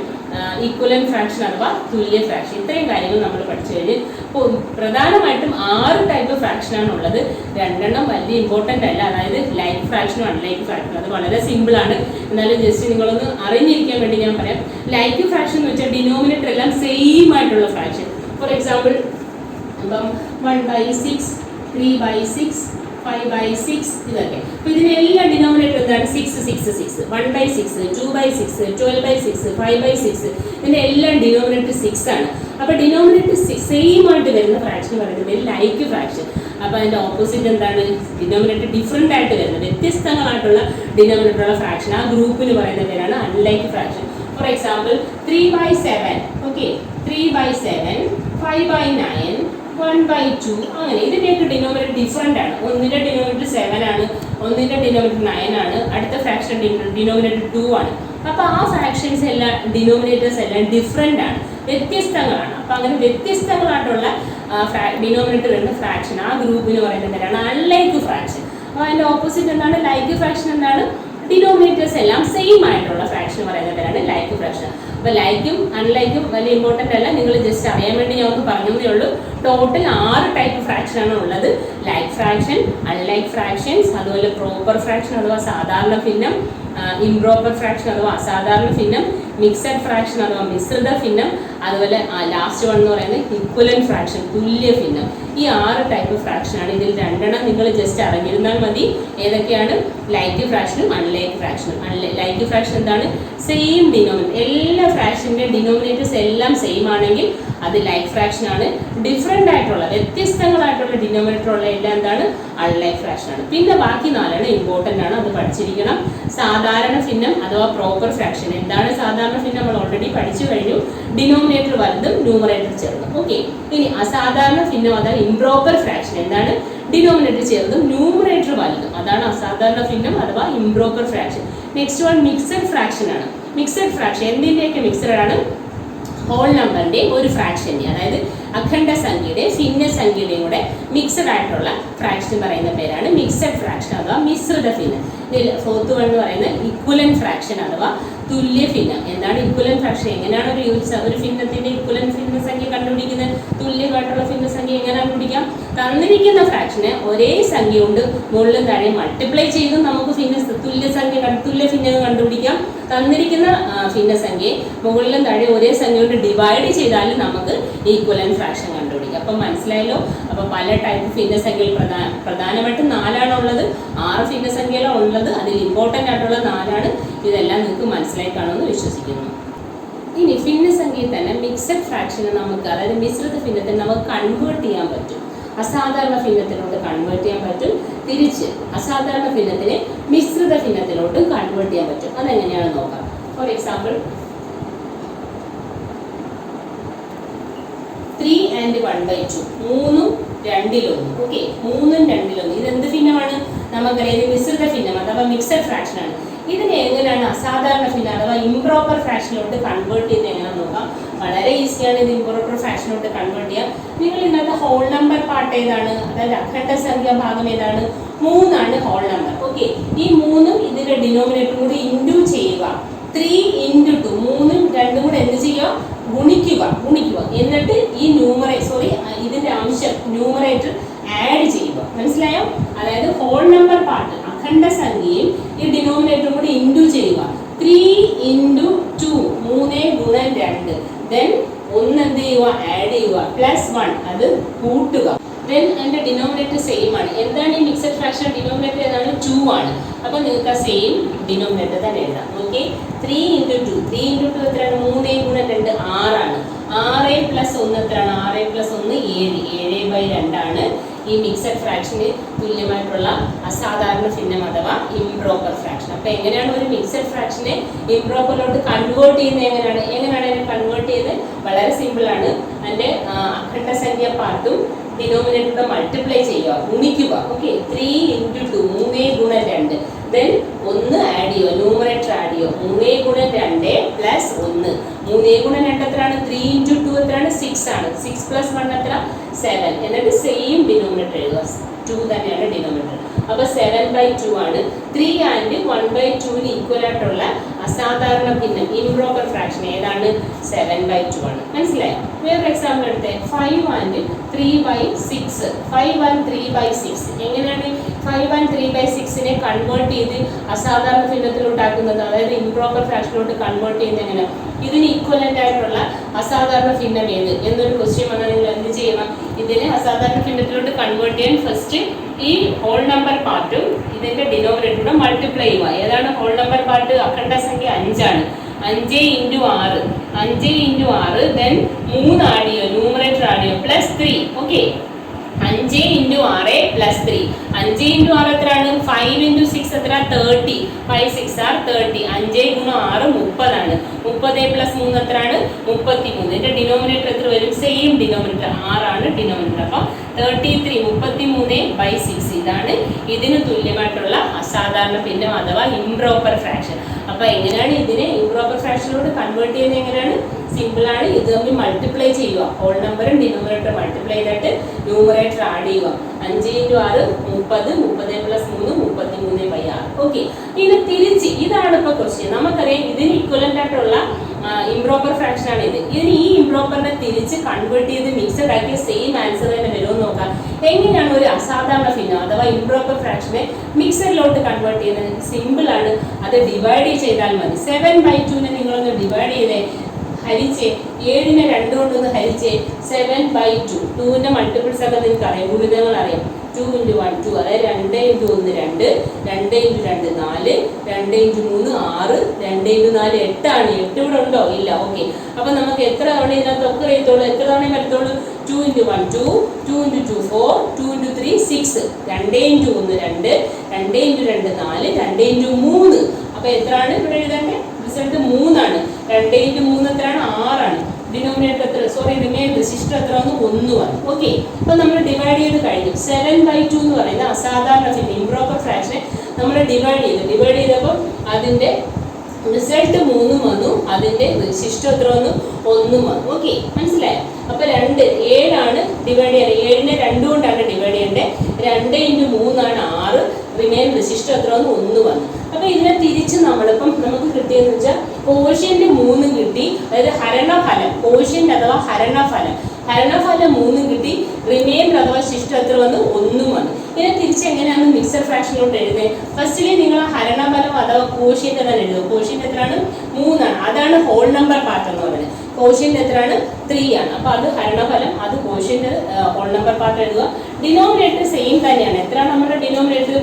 ഈക്വലന്റ് ഫ്രാക്ഷൻ അഥവാ തുല്യ ഫ്രാക്ഷൻ. ഇത്രയും കാര്യങ്ങൾ നമ്മൾ പഠിച്ചു കഴിഞ്ഞ് ഇപ്പോൾ പ്രധാനമായിട്ടും 6 ടൈപ്പ് ഫ്രാക്ഷനാണ് ഉള്ളത്. 2 എണ്ണം വലിയ ഇമ്പോർട്ടൻ്റ് അല്ല, അതായത് ലൈക്ക് ഫ്രാക്ഷനും അൺലൈക്ക് ഫ്രാക്ഷനും. അത് വളരെ സിമ്പിൾ ആണ്, എന്നാലും ജസ്റ്റ് നിങ്ങളൊന്ന് അറിഞ്ഞിരിക്കാൻ വേണ്ടി ഞാൻ പറയാം. ലൈക്ക് ഫ്രാക്ഷൻ എന്ന് വെച്ചാൽ ഡിനോമിനേറ്റർ എല്ലാം സെയിം ആയിട്ടുള്ള ഫ്രാക്ഷൻ. ഫോർ എക്സാമ്പിൾ ഇപ്പം 1/6, 3/6, 5/6 ഇതൊക്കെ. അപ്പോൾ ഇതിനെല്ലാം ഡിനോമിനേറ്റർ എന്താണ്? 6, 6, 6, 1/6, 2/6, 12/6, 5/6. ഇതിൻ്റെ എല്ലാം ഡിനോമിനേറ്റർ 6 ആണ്. അപ്പോൾ ഡിനോമിനേറ്റർ സെയിം ആയിട്ട് വരുന്ന ഫ്രാക്ഷൻ പറയുന്നത് ലൈക്ക് ഫ്രാക്ഷൻ. അപ്പോൾ അതിൻ്റെ ഓപ്പോസിറ്റ് എന്താണ്? ഡിനോമിനേറ്റർ ഡിഫറെൻ്റ് ആയിട്ട് വരുന്നത് വ്യത്യസ്തങ്ങളായിട്ടുള്ള ഡിനോമിനേറ്ററുള്ള ഫ്രാക്ഷൻ, ആ ഗ്രൂപ്പിന് പറയുന്ന പേരാണ് unlike fraction. For example 3/7, okay, 3/7, 5/9, 1/2 അങ്ങനെ. ഇതിൻ്റെയൊക്കെ ഡിനോമിനേറ്റർ ഡിഫറെൻ്റ് ആണ്. ഒന്നിൻ്റെ ഡിനോമിനേറ്റർ 7 ആണ്, ഒന്നിൻ്റെ ഡിനോമിനേറ്റർ 9 ആണ്, അടുത്ത ഫ്രാക്ഷൻ ഡിനോമിനേറ്റർ 2 ആണ്. അപ്പോൾ ആ ഫ്രാക്ഷൻസ് എല്ലാം ഡിനോമിനേറ്റേഴ്സ് എല്ലാം ഡിഫറെൻ്റ് ആണ്, വ്യത്യസ്തങ്ങളാണ്. അപ്പോൾ അങ്ങനെ വ്യത്യസ്തങ്ങളായിട്ടുള്ള ഡിനോമിനേറ്റർ വരുന്ന ഫ്രാക്ഷൻ, ആ ഗ്രൂപ്പിന് പറയുന്ന പേരാണ് അൺലൈക്ക് ഫ്രാക്ഷൻ. അപ്പോൾ അതിൻ്റെ ഓപ്പോസിറ്റ് എന്താണ്? ലൈക്ക് ഫ്രാക്ഷൻ എന്താണ്? ഡിനോമിനേറ്റേഴ്സ് എല്ലാം സെയിം ആയിട്ടുള്ള ഫ്രാക്ഷൻ പറയുന്ന പേരാണ് ലൈക്ക് ഫ്രാക്ഷൻ. അപ്പോൾ ലൈക്കും അൺലൈക്കും വലിയ ഇമ്പോർട്ടൻ്റ് അല്ല, നിങ്ങൾ ജസ്റ്റ് അറിയാൻ വേണ്ടി ഞങ്ങൾക്ക് പറഞ്ഞതേ ഉള്ളൂ. ടോട്ടൽ 6 ടൈപ്പ് ഫ്രാക്ഷനാണ് ഉള്ളത്. ലൈക്ക് ഫ്രാക്ഷൻ, അൺലൈക്ക് ഫ്രാക്ഷൻസ്, അതുപോലെ പ്രോപ്പർ ഫ്രാക്ഷൻ അഥവാ സാധാരണ ഭിന്നം, ഇംപ്രോപ്പർ ഫ്രാക്ഷൻ അഥവാ അസാധാരണ ഭിന്നം, മിക്സഡ് ഫ്രാക്ഷൻ അഥവാ മിശ്രിത ഭിന്നം, അതുപോലെ ലാസ്റ്റ് വൺ എന്ന് പറയുന്നത് ഈക്വലന്റ് ഫ്രാക്ഷൻ, തുല്യ ഭിന്നം. ഈ 6 ടൈപ്പ് ഫ്രാക്ഷനാണ്. ഇതിൽ 2 എണ്ണം നിങ്ങൾ ജസ്റ്റ് അറിഞ്ഞിരുന്നാൽ മതി. ഏതൊക്കെയാണ്? ലൈക്ക് ഫ്രാക്ഷനും അൺലൈക്ക് ഫ്രാക്ഷനും. ലൈക്ക് ഫ്രാക്ഷൻ എന്താണ്? സെയിം ഡിനോമിനേറ്റർ, എല്ലാ ഫ്രാക്ഷൻ്റെ ഡിനോമിനേറ്റേഴ്സ് എല്ലാം സെയിം ആണെങ്കിൽ അത് ലൈക്ക് ഫ്രാക്ഷൻ ആണ്. ഡിഫറെൻ്റ് ആയിട്ടുള്ള വ്യത്യസ്തങ്ങളായിട്ടുള്ള ഡിനോമിനേറ്റർ ഉള്ള എല്ലാം എന്താണ്? അൺലൈക്ക് ഫ്രാക്ഷൻ ആണ്. പിന്നെ ബാക്കി 4 ഇമ്പോർട്ടൻ്റ് ആണ്, അത് പഠിച്ചിരിക്കണം. സാധാരണ ഭിന്നം അഥവാ പ്രോപ്പർ ഫ്രാക്ഷൻ. എന്താണ് സാധാരണ ഭിന്നം? നമ്മൾ ഓൾറെഡി പഠിച്ചു കഴിഞ്ഞു. ഡിനോമിനേറ്റർ വലുതും ന്യൂമറേറ്റർ ചെറുതും. ഓക്കെ, ഇനി അസാധാരണ ഭിന്നം അഥവാ ഇംപ്രോപ്പർ ഫ്രാക്ഷൻ. എന്താണ്? ഡിനോമിനേറ്റർ ചെറുതും ന്യൂമറേറ്റർ വലുതും, അതാണ് അസാധാരണ ഭിന്നം അഥവാ improper fraction. Next one mixed fraction ആണ്. മിക്സഡ് ഫ്രാക്ഷൻ എന്തിൻ്റെയൊക്കെ മിക്സഡ് ആണ്? ഹോൾ നമ്പറിൻ്റെ ഒരു ഫ്രാക്ഷൻ്റെ, അതായത് അഖണ്ഡ സംഖ്യയുടെ ഭിന്നസംഖ്യയുടെയും കൂടെ മിക്സഡ് ആയിട്ടുള്ള ഫ്രാക്ഷൻ പറയുന്ന പേരാണ് മിക്സഡ് ഫ്രാക്ഷൻ അഥവാ മിശ്രിത ഭിന്നം. ഇതിൽ 4th വൺ എന്ന് പറയുന്നത് ഇക്വലന്റ് ഫ്രാക്ഷൻ അഥവാ തുല്യ ഭിന്നം. എന്താണ് ഇക്വലന്റ് ഫ്രാക്ഷൻ? എങ്ങനെയാണ് ഒരു ഭിന്നത്തിന്റെ ഇക്വലന്റ് ഭിന്നസംഖ്യ കണ്ടുപിടിക്കുന്നത്? തുല്യമായിട്ടുള്ള ഭിന്നസംഖ്യ എങ്ങനെ കണ്ടുപിടിക്കാം? തന്നിരിക്കുന്ന ഫ്രാക്ഷനെ ഒരേ സംഖ്യ കൊണ്ട് മുകളിലും താഴെ മൾട്ടിപ്ലൈ ചെയ്ത് നമുക്ക് തുല്യ ഭിന്നം കണ്ടുപിടിക്കാം. തന്നിരിക്കുന്ന ഭിന്നസംഖ്യയെ മുകളിലും താഴെ ഒരേ സംഖ്യ കൊണ്ട് ഡിവൈഡ് ചെയ്താലും നമുക്ക് ഈക്വലന്റ് ഫ്രാക്ഷൻ കണ്ടുപിടിക്കാം. അപ്പം മനസ്സിലായല്ലോ. അപ്പോൾ പല ടൈപ്പ് ഭിന്നസംഖ്യയിൽ പ്രധാനമായിട്ടും 4 ഉള്ളത്. 6 ഭിന്നസംഖ്യകളാണ് ഉള്ളത്, അതിൽ ഇമ്പോർട്ടൻ്റ് ആയിട്ടുള്ള 4. ഇതെല്ലാം നിങ്ങൾക്ക് മനസ്സിലായി കാണുമെന്ന് വിശ്വസിക്കുന്നു. ഇനി ഭിന്നസംഖ്യയിൽ തന്നെ മിക്സഡ് ഫ്രാക്ഷന് നമുക്ക്, അതായത് മിശ്രിത ഭിന്നത്തിന് നമുക്ക് കൺവേർട്ട് ചെയ്യാൻ പറ്റും. അസാധാരണ ഭിന്നത്തിലോട്ട് കൺവേർട്ട് ചെയ്യാൻ പറ്റും, തിരിച്ച് അസാധാരണ ഭിന്നത്തിനെ മിശ്രിത ഭിന്നത്തിലോട്ടും കൺവേർട്ട് ചെയ്യാൻ പറ്റും. അതെങ്ങനെയാണെന്ന് നോക്കാം. For example 3 and 1/2, 3ഉം 2/1. ഓക്കെ, 3ഉം 2/1. ഇതെന്ത് ഭിന്നമാണ്? നമുക്കറിയാം ഇത് മിശ്രിത ഭിന്നം അഥവാ മിക്സഡ് ഫ്രാക്ഷൻ ആണ്. ഇതിനെ എങ്ങനെയാണ് അസാധാരണ ഭിന്നം അഥവാ ഇംപ്രോപ്പർ ഫ്രാക്ഷനിലോട്ട് കൺവേർട്ട് ചെയ്യുന്നത് എങ്ങനെയാണെന്ന് നോക്കാം. വളരെ ഈസിയാണ് ഇത് ഇംപ്രോപ്പർ ഫ്രാക്ഷനിലോട്ട് കൺവേർട്ട് ചെയ്യാം. നിങ്ങൾ ഇന്നത്തെ ഹോൾ നമ്പർ പാർട്ട് ഏതാണ്? അതായത് അഖണ്ഡ സംഖ്യ ഭാഗം ഏതാണ്? 3 ആണ് ഹോൾ നമ്പർ. ഓക്കെ, ഈ 3ഉം ഇതിന്റെ ഡിനോമിനേറ്ററും കൂടി ഇൻറ്റു ചെയ്യുക. 3 × 2, 3ഉം 2ഉം കൂടെ എന്ത് ചെയ്യുക? ഗുണിക്കുക. എന്നിട്ട് ഈ ഇതിന്റെ അംശം ന്യൂമറേറ്റർ ആഡ് ചെയ്യുക. മനസ്സിലായോ? അതായത് ഹോൾ നമ്പർ പാർട്ട് അഖണ്ഡ സംഖ്യയും ഈ ഡിനോമിനേറ്ററും കൂടി ഇൻറ്റു ചെയ്യുക. 3 × 2, 3 × 2. ദെൻ 1 എന്ത് ചെയ്യുക? ആഡ് ചെയ്യുക. +1 അത് കൂട്ടുക. ദെൻ അതിന്റെ ഡിനോമിനേറ്റർ സെയിം ആണ്. എന്താണ് ഈ മിക്സഡ് ഫ്രാക്ഷൻ? ഡിനോമിനേറ്റർ ഏതാണ്? 2 ആണ്. അപ്പോൾ നിങ്ങൾക്ക് ആ സെയിം ഡിനോമിനേറ്റർ തന്നെ എഴുതാം. ഓക്കെ, 3 × 2, 3 × 2 എത്രയാണ്? 3 × 2 6 ആണ്. 6 + 1 എത്രയാണ്? 6 + 1 7, 7/2 ആണ്. ഈ മിക്സഡ് ഫ്രാക്ഷന് തുല്യമായിട്ടുള്ള അസാധാരണ ഭിന്നം അഥവാ ഇംപ്രോപ്പർ ഫ്രാക്ഷൻ. അപ്പോൾ എങ്ങനെയാണ് ഒരു മിക്സഡ് ഫ്രാക്ഷനെ ഇംപ്രോപ്പറിലോട്ട് കൺവേർട്ട് ചെയ്യുന്നത്? എങ്ങനെയാണ് അതിനെ കൺവേർട്ട് ചെയ്യുന്നത്? വളരെ സിമ്പിൾ ആണ്. അതിൻ്റെ അഖണ്ഡ സംഖ്യ പാർട്ടും ഡിനോമിനേറ്ററുടെ മൾട്ടിപ്ലൈ ചെയ്യുക, ഗുണിക്കുക. ഓക്കെ, 3 × 2, 3 × 1. 3 ഗുണം 2 എത്രയാണ്? 3 ഇൻറ്റു 2 എത്രയാണ്? 6 ആണ്. 6 പ്ലസ് 1 എത്ര? 7. എന്നിട്ട് സെയിം ഡിനോമിനേറ്റർ എഴുതുക. 2 തന്നെയാണ് ഡിനോമിനേറ്റർ. അപ്പോൾ 7/2 ആണ്. 3 ആൻഡ് 1/2 ഈക്വൽ ആയിട്ടുള്ള അസാധാരണ ഭിന്നം ഇംപ്രോപ്പർ ഫ്രാക്ഷൻ ഏതാണ്? 7/2 ആണ്. മനസ്സിലായോ? വേറൊരു എക്സാമ്പിൾ എടുത്തേ. 5 ആൻഡ് 3/6. 5 ആൻഡ് 3/6 എങ്ങനെയാണ് 5 ആൻഡ് 3/6നെ കൺവേർട്ട് ചെയ്ത് അസാധാരണ ഭിന്നത്തിലോട്ടാക്കുന്നത്? അതായത് ഇംപ്രോപ്പർ ഫ്രാക്ഷനിലോട്ട് കൺവേർട്ട് ചെയ്യുന്നത് എങ്ങനെ? ഇതിന് ഈക്വലന്റ് ആയിട്ടുള്ള അസാധാരണ ഭിന്നം ഏത് എന്നൊരു ക്വസ്റ്റ്യൻ വന്നാൽ നിങ്ങൾ എന്ത് ചെയ്യണം? ഇതിനെ അസാധാരണ ഭിന്നത്തിലോട്ട് കൺവേർട്ട് ചെയ്യാൻ ഫസ്റ്റ് ഈ ഹോൾ നമ്പർ പാർട്ടും ഇതിന്റെ ഡിനോമിനേറ്ററും മൾട്ടിപ്ലൈ ചെയ്യുക. ഏതാണ് ഹോൾ നമ്പർ പാർട്ട്? അഖണ്ഡ സംഖ്യ 5 ആണ്. 5 ഇൻറ്റു 6 5 ഇൻറ്റു 6 ദെൻ 3 ആഡ് ചെയ്യുക, ന്യൂമറേറ്റർ ആഡ് ചെയ്യുക, plus 3. Okay, 5 into 6 plus 3. 5 into 6 എത്രയാണ്? 5 ഇൻറ്റു 6 എത്ര? 30. 5 6 ആർ 30. 5 ഗുണം 6 30 ആണ്. 30 പ്ലസ് 3 എത്രയാണ്? 33. ഇതിന്റെ ഡിനോമിനേറ്റർ എത്ര വരും? സെയിം ഡിനോമിനേറ്റർ 6 ആണ് ഡിനോമിനേറ്റർ. അപ്പം 33 33/6 ഇതാണ് ഇതിന് തുല്യമായിട്ടുള്ള അസാധാരണ ഭിന്നം അഥവാ ഇംപ്രോപ്പർ ഫ്രാക്ഷൻ. അപ്പൊ എങ്ങനെയാണ് ഇതിനെ ഇംപ്രോപ്പർ ഫ്രാക്ഷനിലോട്ട് കൺവേർട്ട് ചെയ്യുന്നത്? എങ്ങനെയാണ്? സിമ്പിൾ ആണ്. ഇത് തമ്മിൽ മൾട്ടിപ്ലൈ ചെയ്യുക. ഹോൾ നമ്പറും ഡിനോമിനേറ്റർ മൾട്ടിപ്ലൈ ചെയ്തിട്ട് ന്യൂമറേറ്റർ ആഡ് ചെയ്യുക. 5 ഇൻറ്റു 6 30. 30 പ്ലസ് 3 33/6. ഓക്കെ, ഇനി തിരിച്ച് ഇതാണ് ഇപ്പൊ ക്വസ്റ്റ്യൻ. നമുക്കറിയാം ഇതിന് ഇക്വലന്റ് ആയിട്ടുള്ള ഇംപ്രോപ്പർ ഫ്രാക്ഷൻ ആണ് ഇത്. ഇതിന് ഈ ഇംപ്രോപ്പറിനെ തിരിച്ച് കൺവേർട്ട് ചെയ്ത് മിക്സഡ് ആക്കിയ സെയിം ആൻസർ തന്നെ വരുമെന്ന് നോക്കാം. എങ്ങനെയാണ് ഒരു അസാധാരണ ഭിന്നം അഥവാ ഇംപ്രോപ്പർ ഫ്രാക്ഷനെ മിക്സഡിലോട്ട് കൺവേർട്ട് ചെയ്യുന്നത്? സിമ്പിൾ ആണ്. അത് ഡിവൈഡ് ചെയ്താൽ മതി. 7/2 നിങ്ങളൊന്ന് ഡിവൈഡ് ചെയ്തേ, ഹരിച്ചേ. 7നെ 2 കൊണ്ടൊന്ന് ഹരിച്ചേ. 7/2. 2ന്റെ മൾട്ടിപ്പിൾസ് ഒക്കെ നിങ്ങൾക്ക് അറിയാം, ഗുണിതങ്ങൾ അറിയാം. 2 ഇൻറ്റു 1 2, അതായത് 2 ഇൻറ്റു 1 2, 2 ഇൻറ്റു 2 4, 2 ഇൻറ്റു 3 6, 2 ഇൻറ്റു 4 8 ആണ്. 8 ഇവിടെ ഉണ്ടോ? ഇല്ല. ഓക്കെ, അപ്പൊ നമുക്ക് എത്ര തവണ ഇതിനകത്ത് ഒക്കെ അറിയത്തുള്ളൂ? എത്ര തവണ വരത്തുള്ളൂ? 2 into 1 2, 2 into 2 4, 2 into 3 6, 2 into 1 2, 2 into 2 4, 2 into 3. അപ്പൊ എത്രയാണ് ഇവിടെ എഴുതേണ്ടത്? റിസൾട്ട് 3 ആണ്. 2 ഇൻറ്റു 3 എത്രയാണ്? 6 ആണ്. ഡിനോമിനേറ്റർ എത്ര? സോറി, റിമൈൻഡർ ശിഷ്ടം എത്ര വന്നു? 1 വന്നു. ഓക്കെ, അപ്പൊ നമ്മൾ ഡിവൈഡ് ചെയ്ത് കഴിഞ്ഞു. 7/2 എന്ന് പറയുന്ന അസാധാരണ ഭിന്നം ഇംപ്രോപ്പർ ഫ്രാക്ഷനെ നമ്മൾ ഡിവൈഡ് ചെയ്തപ്പോൾ അതിന്റെ റിസൾട്ട് 3 വന്നു. അതിന്റെ ശിഷ്ടം എത്ര വന്നു? 1 വന്നു. ഓക്കെ, മനസ്സിലായോ? അപ്പൊ 7 ആണ് ഡിവൈഡ് ചെയ്യേണ്ടത്. 7നെ 2 കൊണ്ടാണ് ഡിവൈഡ് ചെയ്യേണ്ടത്. 2 ഇൻറ്റു 3 ആണ് 6. റിമൈൻഡർ ശിഷ്ടം എത്ര വന്നു? 1 വന്നു. അപ്പൊ ഇതിനെ തിരിച്ച് നമ്മളിപ്പം നമുക്ക് കിട്ടിയെന്ന് വെച്ചാൽ കോഷ്യന്റ് 3 കിട്ടി. അതായത് ഹരണഫലം, കോഷ്യന്റ് അഥവാ ഹരണഫലം 3 കിട്ടി. റിമൈൻഡർ അഥവാ ശിഷ്ടം എത്ര വന്നു? 1 വന്നു. ഇതിനെ തിരിച്ച് എങ്ങനെയാണ് മിക്സഡ് ഫ്രാക്ഷനിലോട്ട് എഴുതുന്നത്? ഫസ്റ്റിലെ നിങ്ങൾ ഹരണഫലം അഥവാ കോഷ്യന്റ് എന്നാണ് എഴുതുക. കോഷ്യന്റ് എത്രയാണ്? 3 ആണ്. അതാണ് ഹോൾ നമ്പർ പാർട്ട് എന്ന് പറയുന്നത്. കോഷ്യന്റ് എത്രയാണ്? 3 ആണ്. അപ്പൊ അത് ഹരണഫലം, അത് കോഷ്യന്റ് ഹോൾ നമ്പർ പാർട്ട് എഴുതുക. ഡിനോമിനേറ്റർ സെയിം തന്നെയാണ്. എത്രയാണ് നമ്മുടെ ഡിനോമിനേറ്റർ?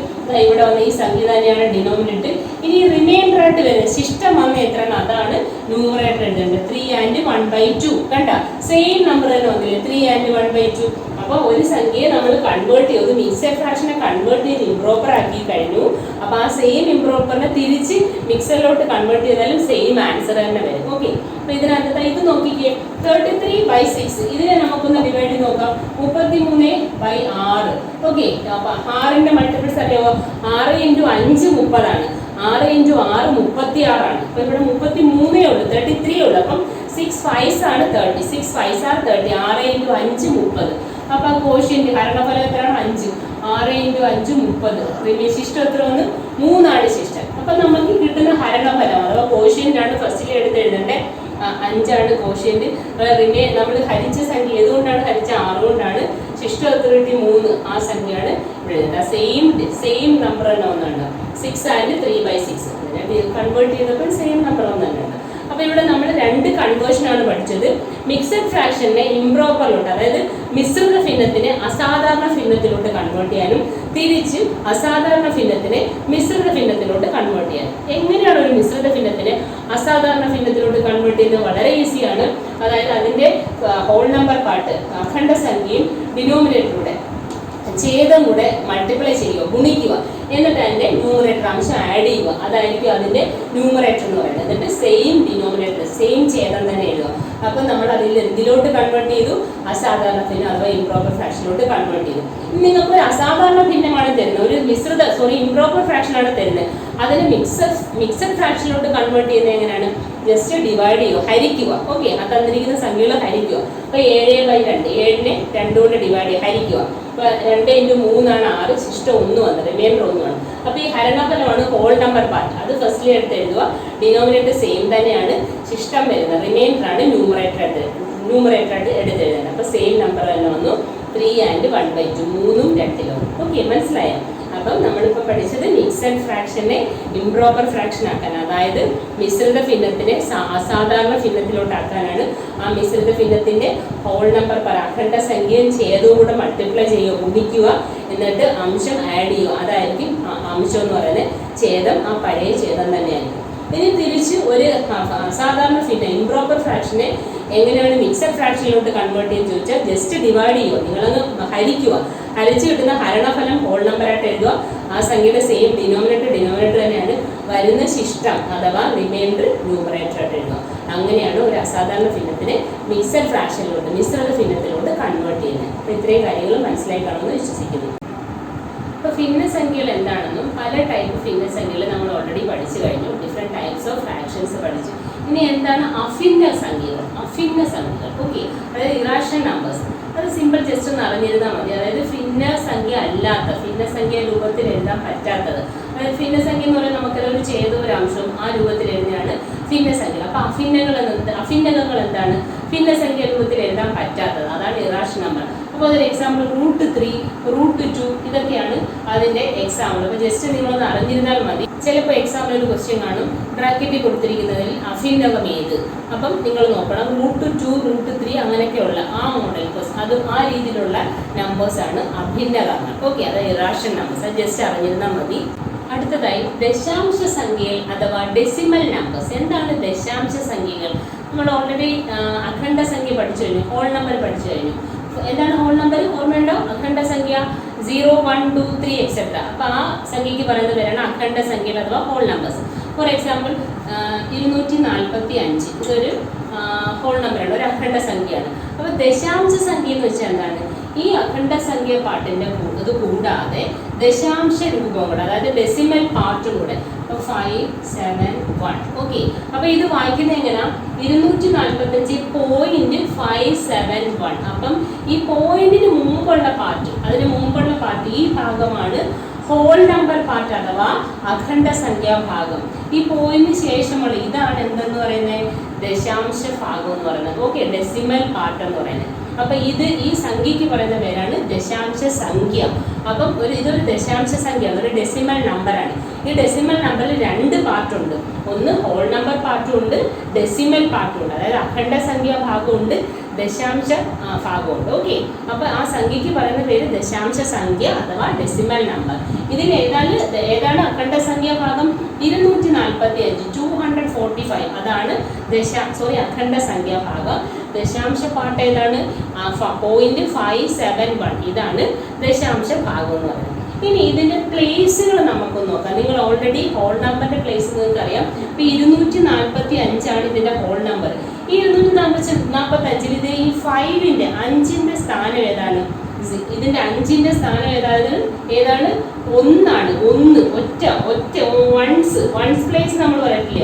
ഇവിടെ വന്ന ഈ സംഖ്യ തന്നെയാണ് ഡിനോമിനേറ്റർ. ഇനി റിമൈൻഡർ ആയിട്ട് വരുന്നത് ശിഷ്ടം വന്ന എത്രയാണ്? അതാണ് ന്യൂമറേറ്റർ എഴുതേണ്ടത്. 3 ആൻഡ് 1/2. കണ്ട, സെയിം നമ്പർ തന്നെ വന്നില്ലേ? 3 ആൻഡ് 1/2. അപ്പൊ ഒരു സംഖ്യയെ നമ്മൾ കൺവേർട്ട് ചെയ്തു, മിക്സഡ് ഫ്രാക്ഷനെ കൺവേർട്ട് ചെയ്ത് ഇംപ്രോപ്പർ ആക്കി കഴിഞ്ഞു. അപ്പൊ ആ സെയിം ഇംപ്രോപ്പറിനെ തിരിച്ച് മിക്സറിലോട്ട് കൺവേർട്ട് ചെയ്താലും സെയിം ആൻസർ തന്നെ വരും. ഓക്കെ, അപ്പൊ ഇതിനകത്ത് ഇത് നോക്കിക്കേ. 33/6 ഇതിനെ നമുക്കൊന്ന് ഡിവൈഡ് ചെയ്ത് നോക്കാം. 33/6. ഓക്കെ, അപ്പൊ 6ന്റെ മൾട്ടിപ്പിൾസ് അറിയാമോ? 6 ഇൻറ്റു 5 30 ആണ്. 6 ഇൻറ്റു 6 36 ആണ്. അപ്പൊ ഇവിടെ 33 ഉള്ളൂ, 33 ഉള്ളൂ. അപ്പം 6 5s ആണ് 30. 6 5s are 30. 6 ഇൻറ്റു 5 30. അപ്പൊ കോഷ്യന്റ് ഹരണഫലം എത്രയാണ്? 5. 6 ഇൻറ്റു 5 30. ശിഷ്ടം എത്ര വന്ന്? 3 ആണ് ശിഷ്ടം. അപ്പൊ നമുക്ക് കിട്ടുന്ന ഹരണഫലം അഥവാ കോഷ്യന്റ് ആണ് ഫസ്റ്റിൽ എടുത്ത് എഴുതേണ്ടത്. 5 ആണ് കോഷ്യന്റ്. നമ്മൾ ഹരിച്ച സംഖ്യ ഏതുകൊണ്ടാണ് ഹരിച്ച? 6 കൊണ്ടാണ്. ശിഷ്ടം എത്ര കിട്ടി? 3. ആ സംഖ്യയാണ് ഇവിടെ എഴുതുന്നത്. സെയിം നമ്പർ തന്നെ ഒന്നുണ്ട്. 6 ആൻഡ് 3/6 കൺവേർട്ട് ചെയ്തപ്പോൾ സെയിം നമ്പർ ഒന്നുണ്ട്. അപ്പൊ ഇവിടെ നമ്മൾ 2 കൺവേർഷൻ ആണ് പഠിച്ചത്. മിക്സഡ് ഫ്രാക്ഷനെ ഇംപ്രോപ്പറിലോട്ട്, അതായത് മിശ്രിത ഭിന്നത്തിനെ അസാധാരണ ഭിന്നത്തിലോട്ട് കൺവേർട്ട് ചെയ്യാനും തിരിച്ച് അസാധാരണ ഭിന്നത്തിനെ മിശ്രിത ഭിന്നത്തിലോട്ട് കൺവേർട്ട് ചെയ്യാനും. എങ്ങനെയാണ് ഒരു മിശ്രിത ഭിന്നത്തിനെ അസാധാരണ ഭിന്നത്തിലോട്ട് കൺവേർട്ട് ചെയ്യുന്നത്? വളരെ ഈസിയാണ്. അതായത് അതിന്റെ ഹോൾ നമ്പർ പാർട്ട് അഖണ്ഡ സംഖ്യയും ഡിനോമിനേറ്ററുടെ ഛേദം കൂടെ മൾട്ടിപ്ലൈ ചെയ്യുക, ഗുണിക്കുക. എന്നിട്ട് അതിന്റെ ന്യൂമറേറ്റർ അംശം ആഡ് ചെയ്യുക. അതായിരിക്കും അതിന്റെ ന്യൂമറേറ്റർ എന്ന് പറയുന്നത്. എന്നിട്ട് സെയിം ഡിനോമിനേറ്റർ, സെയിം ഛേദം തന്നെ എഴുതുക. അപ്പോൾ നമ്മൾ അതിൽ എന്തിലോട്ട് കൺവേർട്ട് ചെയ്തു? അസാധാരണ ഭിന്നം അഥവാ ഇംപ്രോപ്പർ ഫ്രാക്ഷനിലോട്ട് കൺവേർട്ട് ചെയ്തു. നിങ്ങൾക്ക് ഒരു അസാധാരണ ഭിന്നമാണ് തരുന്നത്, ഒരു ഇംപ്രോപ്പർ ഫ്രാക്ഷൻ ആണ് തരുന്നത്. അതിന് മിക്സഡ് ഫ്രാക്ഷനിലോട്ട് കൺവേർട്ട് ചെയ്യുന്നത് എങ്ങനെയാണ്? ജസ്റ്റ് ഡിവൈഡ് ചെയ്യുക, ഹരിക്കുക. ഓക്കെ, ആ തന്നിരിക്കുന്ന സംഖ്യകൾ ഹരിക്കുക. അപ്പോൾ 7/2, 7നെ 2 കൊണ്ട് ഡിവൈഡ് ചെയ്യുക, ഹരിക്കുക. അപ്പോൾ 2 × 3 ആണ് 6, ശിഷ്ടം 1 വന്നത്, റിമൈൻഡർ 1 ആണ്. അപ്പോൾ ഈ ഹരണഫലമാണ് ഹോൾ നമ്പർ പാർട്ട്. അത് ഫസ്റ്റിൽ എടുത്ത് എഴുതുക. ഡിനോമിനേറ്റർ സെയിം തന്നെയാണ്, ശിഷ്ടം വരുന്നത് റിമൈൻഡർ ആണ് ന്യൂമറേറ്റർ ആയിട്ട് എടുത്ത് എഴുതേണ്ടത്. അപ്പോൾ സെയിം നമ്പർ തന്നെ വന്നു 3 and 1/2, 3ഉം 2ഉം. ഓക്കെ, മനസ്സിലായോ? അപ്പം നമ്മളിപ്പോൾ പഠിച്ചത് മിക്സഡ് ഫ്രാക്ഷനെ ഇംപ്രോപ്പർ ഫ്രാക്ഷൻ ആക്കാൻ, അതായത് മിശ്രിത ഭിന്നത്തിനെ അസാധാരണ ഭിന്നത്തിലോട്ടാക്കാനാണ്. ആ മിശ്രിത ഭിന്നത്തിന്റെ ഹോൾ നമ്പർ അഖണ്ഡ സംഖ്യയും ഛേദവും കൂടെ മൾട്ടിപ്ലൈ ചെയ്യുക, ഗുണിക്കുക, എന്നിട്ട് അംശം ആഡ് ചെയ്യുക. അതായിരിക്കും അംശം എന്ന് പറയുന്നത്. ഛേദം ആ പഴയ ഛേദം തന്നെയായിരിക്കും. ഇനി തിരിച്ച് ഒരു സാധാരണ ഭിന്നം ഇംപ്രോപ്പർ ഫ്രാക്ഷനെ എങ്ങനെയാണ് മിക്സഡ് ഫ്രാക്ഷനിലോട്ട് കൺവേർട്ട് ചെയ്യുക ചോദിച്ചാൽ ജസ്റ്റ് ഡിവൈഡ് ചെയ്യുക. നിങ്ങളങ്ങ് ഹരിക്കുക. ഹരിച്ച് കിട്ടുന്ന ഹരണഫലം ഹോൾ നമ്പറായിട്ട് എഴുതുക. ആ സംഖ്യയുടെ സെയിം ഡിനോമിനേറ്റർ തന്നെയാണ്. വരുന്ന ശിഷ്ടം അഥവാ റിമൈൻഡർ ന്യൂമറേറ്റർ ആയിട്ട് എഴുതുക. അങ്ങനെയാണ് ഒരു അസാധാരണ ഭിന്നത്തിനെ മിക്സഡ് ഫ്രാക്ഷനിലോട്ട്, മിശ്രിത ഭിന്നത്തിലോട്ട് കൺവേർട്ട് ചെയ്യുന്നത്. അപ്പോൾ ഇത്രയും കാര്യങ്ങൾ മനസ്സിലായി കാണുമെന്ന് വിശ്വസിക്കുന്നു. ഇപ്പോൾ ഭിന്നസംഖ്യകൾ എന്താണെന്നും പല ടൈപ്പ് ഭിന്നസംഖ്യകൾ നമ്മൾ ഓൾറെഡി പഠിച്ചു കഴിഞ്ഞു. ഡിഫറെൻറ്റ് ടൈപ്സ് ഓഫ് ഫ്രാക്ഷൻസ് പഠിച്ചു. ഇനി എന്താണ് അഭിന്ന സംഖ്യകൾ? ഓക്കെ, അതായത് ഇറാഷണൽ നമ്പേഴ്സ്. അത് സിമ്പിൾ ജസ്റ്റ് ഒന്ന് അറിഞ്ഞിരുന്നാൽ മതി. അതായത് ഭിന്നസംഖ്യ അല്ലാത്ത, ഭിന്നസംഖ്യ രൂപത്തിൽ എഴുതാൻ പറ്റാത്തത്. അതായത് ഭിന്നസംഖ്യ എന്ന് പറയുന്നത് നമുക്കതൊരു ഒരു അംശവും ആ രൂപത്തിൽ എഴുതിയാണ് ഭിന്നസംഖ്യ. അപ്പോൾ അഭിന്നകങ്ങൾ എന്താണ്? ഭിന്നസംഖ്യ രൂപത്തിൽ എഴുതാൻ പറ്റാത്തത്, അതാണ് ഇറാഷണൽ നമ്പർ. അപ്പോൾ അതൊരു എക്സാമ്പിൾ √3, √2 ഇതൊക്കെയാണ് അതിൻ്റെ എക്സാമ്പിൾ. അപ്പോൾ ജസ്റ്റ് നിങ്ങളൊന്ന് അറിഞ്ഞിരുന്നാൽ മതി. ചിലപ്പോൾ എക്സാമ്പിൾ ഒരു ക്വസ്റ്റ്യൻ കാണും, ബ്രാക്കറ്റിൽ കൊടുത്തിരിക്കുന്നതിൽ അഭിന്നകം ഏത്? അപ്പം നിങ്ങൾ നോക്കണം. √2, √3 അങ്ങനെയൊക്കെയുള്ള ആ മോഡൽ അത് ആ രീതിയിലുള്ള നമ്പേഴ്സാണ് അഭിന്നകങ്ങൾ. ഓക്കെ, അത് ഇറാഷണൽ നമ്പേഴ്സ്. അത് ജസ്റ്റ് അറിഞ്ഞിരുന്നാൽ മതി. അടുത്തതായി ദശാംശ സംഖ്യകൾ അഥവാ ഡെസിമൽ നമ്പേഴ്സ്. എന്താണ് ദശാംശ സംഖ്യകൾ? നമ്മൾ ഓൾറെഡി അഖണ്ഡ സംഖ്യ പഠിച്ചു കഴിഞ്ഞു, ഹോൾ നമ്പർ പഠിച്ചു കഴിഞ്ഞു. എന്താണ് ഹോൾ നമ്പർ? ഓർമ്മയുണ്ടോ? അഖണ്ഡ സംഖ്യ 0, 1, 2, 3 എക്സെട്ര. അപ്പോൾ ആ സംഖ്യയ്ക്ക് പറയുന്നത് പേരാണ് അഖണ്ഡ സംഖ്യകൾ അഥവാ ഹോൾ നമ്പേഴ്സ്. ഫോർ എക്സാമ്പിൾ 245 ഇതൊരു ഹോൾ നമ്പറാണ്, ഒരു അഖണ്ഡ സംഖ്യയാണ്. അപ്പോൾ ദശാംശ സംഖ്യ എന്ന് വെച്ചാൽ എന്താണ്? ഈ അഖണ്ഡ സംഖ്യ പാർട്ടിൻ്റെ ഇത് കൂടാതെ ദശാംശ രൂപം കൂടെ, അതായത് ഡെസിമൽ പാർട്ടും കൂടെ. അപ്പോൾ 5, 7, 1. ഓക്കെ, അപ്പോൾ ഇത് വായിക്കുന്നത് എങ്ങനെയാണ്? 245.571. അപ്പം ഈ പോയിന്റിന് മുമ്പുള്ള പാർട്ട്, അതിന് മുമ്പുള്ള പാർട്ട് ഈ ഭാഗമാണ് ഹോൾ നമ്പർ പാർട്ട് അഥവാ അഖണ്ഡ സംഖ്യാഭാഗം. ഈ പോയിന്റിന് ശേഷമുള്ള ഇതാണ് എന്തെന്ന് പറയുന്നത്? ദശാംശ ഭാഗം എന്ന് പറയുന്നത്. ഓക്കെ, ഡെസിമൽ പാർട്ട് എന്ന് പറയുന്നത്. അപ്പം ഈ സംഖ്യയ്ക്ക് പറയുന്ന പേരാണ് ദശാംശ സംഖ്യ. അപ്പം ഇതൊരു ദശാംശ സംഖ്യയാണ്, ഒരു ഡെസിമൽ നമ്പറാണ്. ഈ ഡെസിമൽ നമ്പറിൽ 2 പാർട്ടുണ്ട്. ഒന്ന് ഹോൾ നമ്പർ പാർട്ടും ഉണ്ട്, ഡെസിമൽ പാർട്ടും ഉണ്ട്. അതായത് അഖണ്ഡ സംഖ്യാ ഭാഗമുണ്ട്, ദശാംശ ഭാഗമുണ്ട്. ഓക്കെ, അപ്പോൾ ആ സംഖ്യയ്ക്ക് പറയുന്ന പേര് ദശാംശ സംഖ്യ അഥവാ ഡെസിമൽ നമ്പർ. ഇതിൽ ഏതാണ് അഖണ്ഡ സംഖ്യാ ഭാഗം? 245, 245 അതാണ് അഖണ്ഡ സംഖ്യാ ഭാഗം. ദശാംശ പാർട്ട് ഏതാണ്? 0.571 ഇതാണ് ദശാംശ ഭാഗം എന്ന് പറയുന്നത്. ഇനി ഇതിൻ്റെ പ്ലേസുകൾ നമുക്ക് നോക്കാം. നിങ്ങൾ ഓൾറെഡി ഹോൾ നമ്പറിൻ്റെ പ്ലേസ് നിങ്ങൾക്ക് അറിയാം. ഇപ്പോൾ 245 ഇതിൻ്റെ ഹോൾ നമ്പർ. ഈ 245 ഇത് ഈ 5ൻ്റെ 5ൻ്റെ സ്ഥാനം ഏതാണ്? ഇതിൻ്റെ 5ൻ്റെ സ്ഥാനം ഏതാണ്? 1 ആണ്. വൺസ് പ്ലേസ് നമ്മൾ പറയത്തില്ല,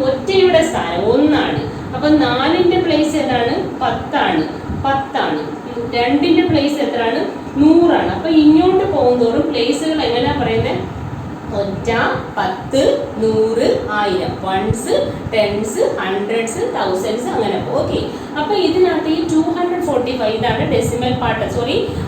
ഒറ്റയുടെ സ്ഥാനം 1 ആണ്. അപ്പം 4ൻ്റെ പ്ലേസ് ഏതാണ്? 10 ആണ്. 2ൻ്റെ പ്ലേസ് എത്രയാണ്? 100 ആണ്. അപ്പൊ ഇങ്ങോട്ട് പോകുന്തോറും പ്ലേസുകൾ എങ്ങനെയാ പറയുന്നത്? ഒറ്റ, 10, 100, 1000, വൺസ്, ടെൻസ്, ഹൺഡ്രഡ്സ്, തൗസൻഡ്സ് അങ്ങനെ. ഓക്കെ, അപ്പൊ ഇതിനകത്ത് ഈ 245 ഇതാണ് decimal part,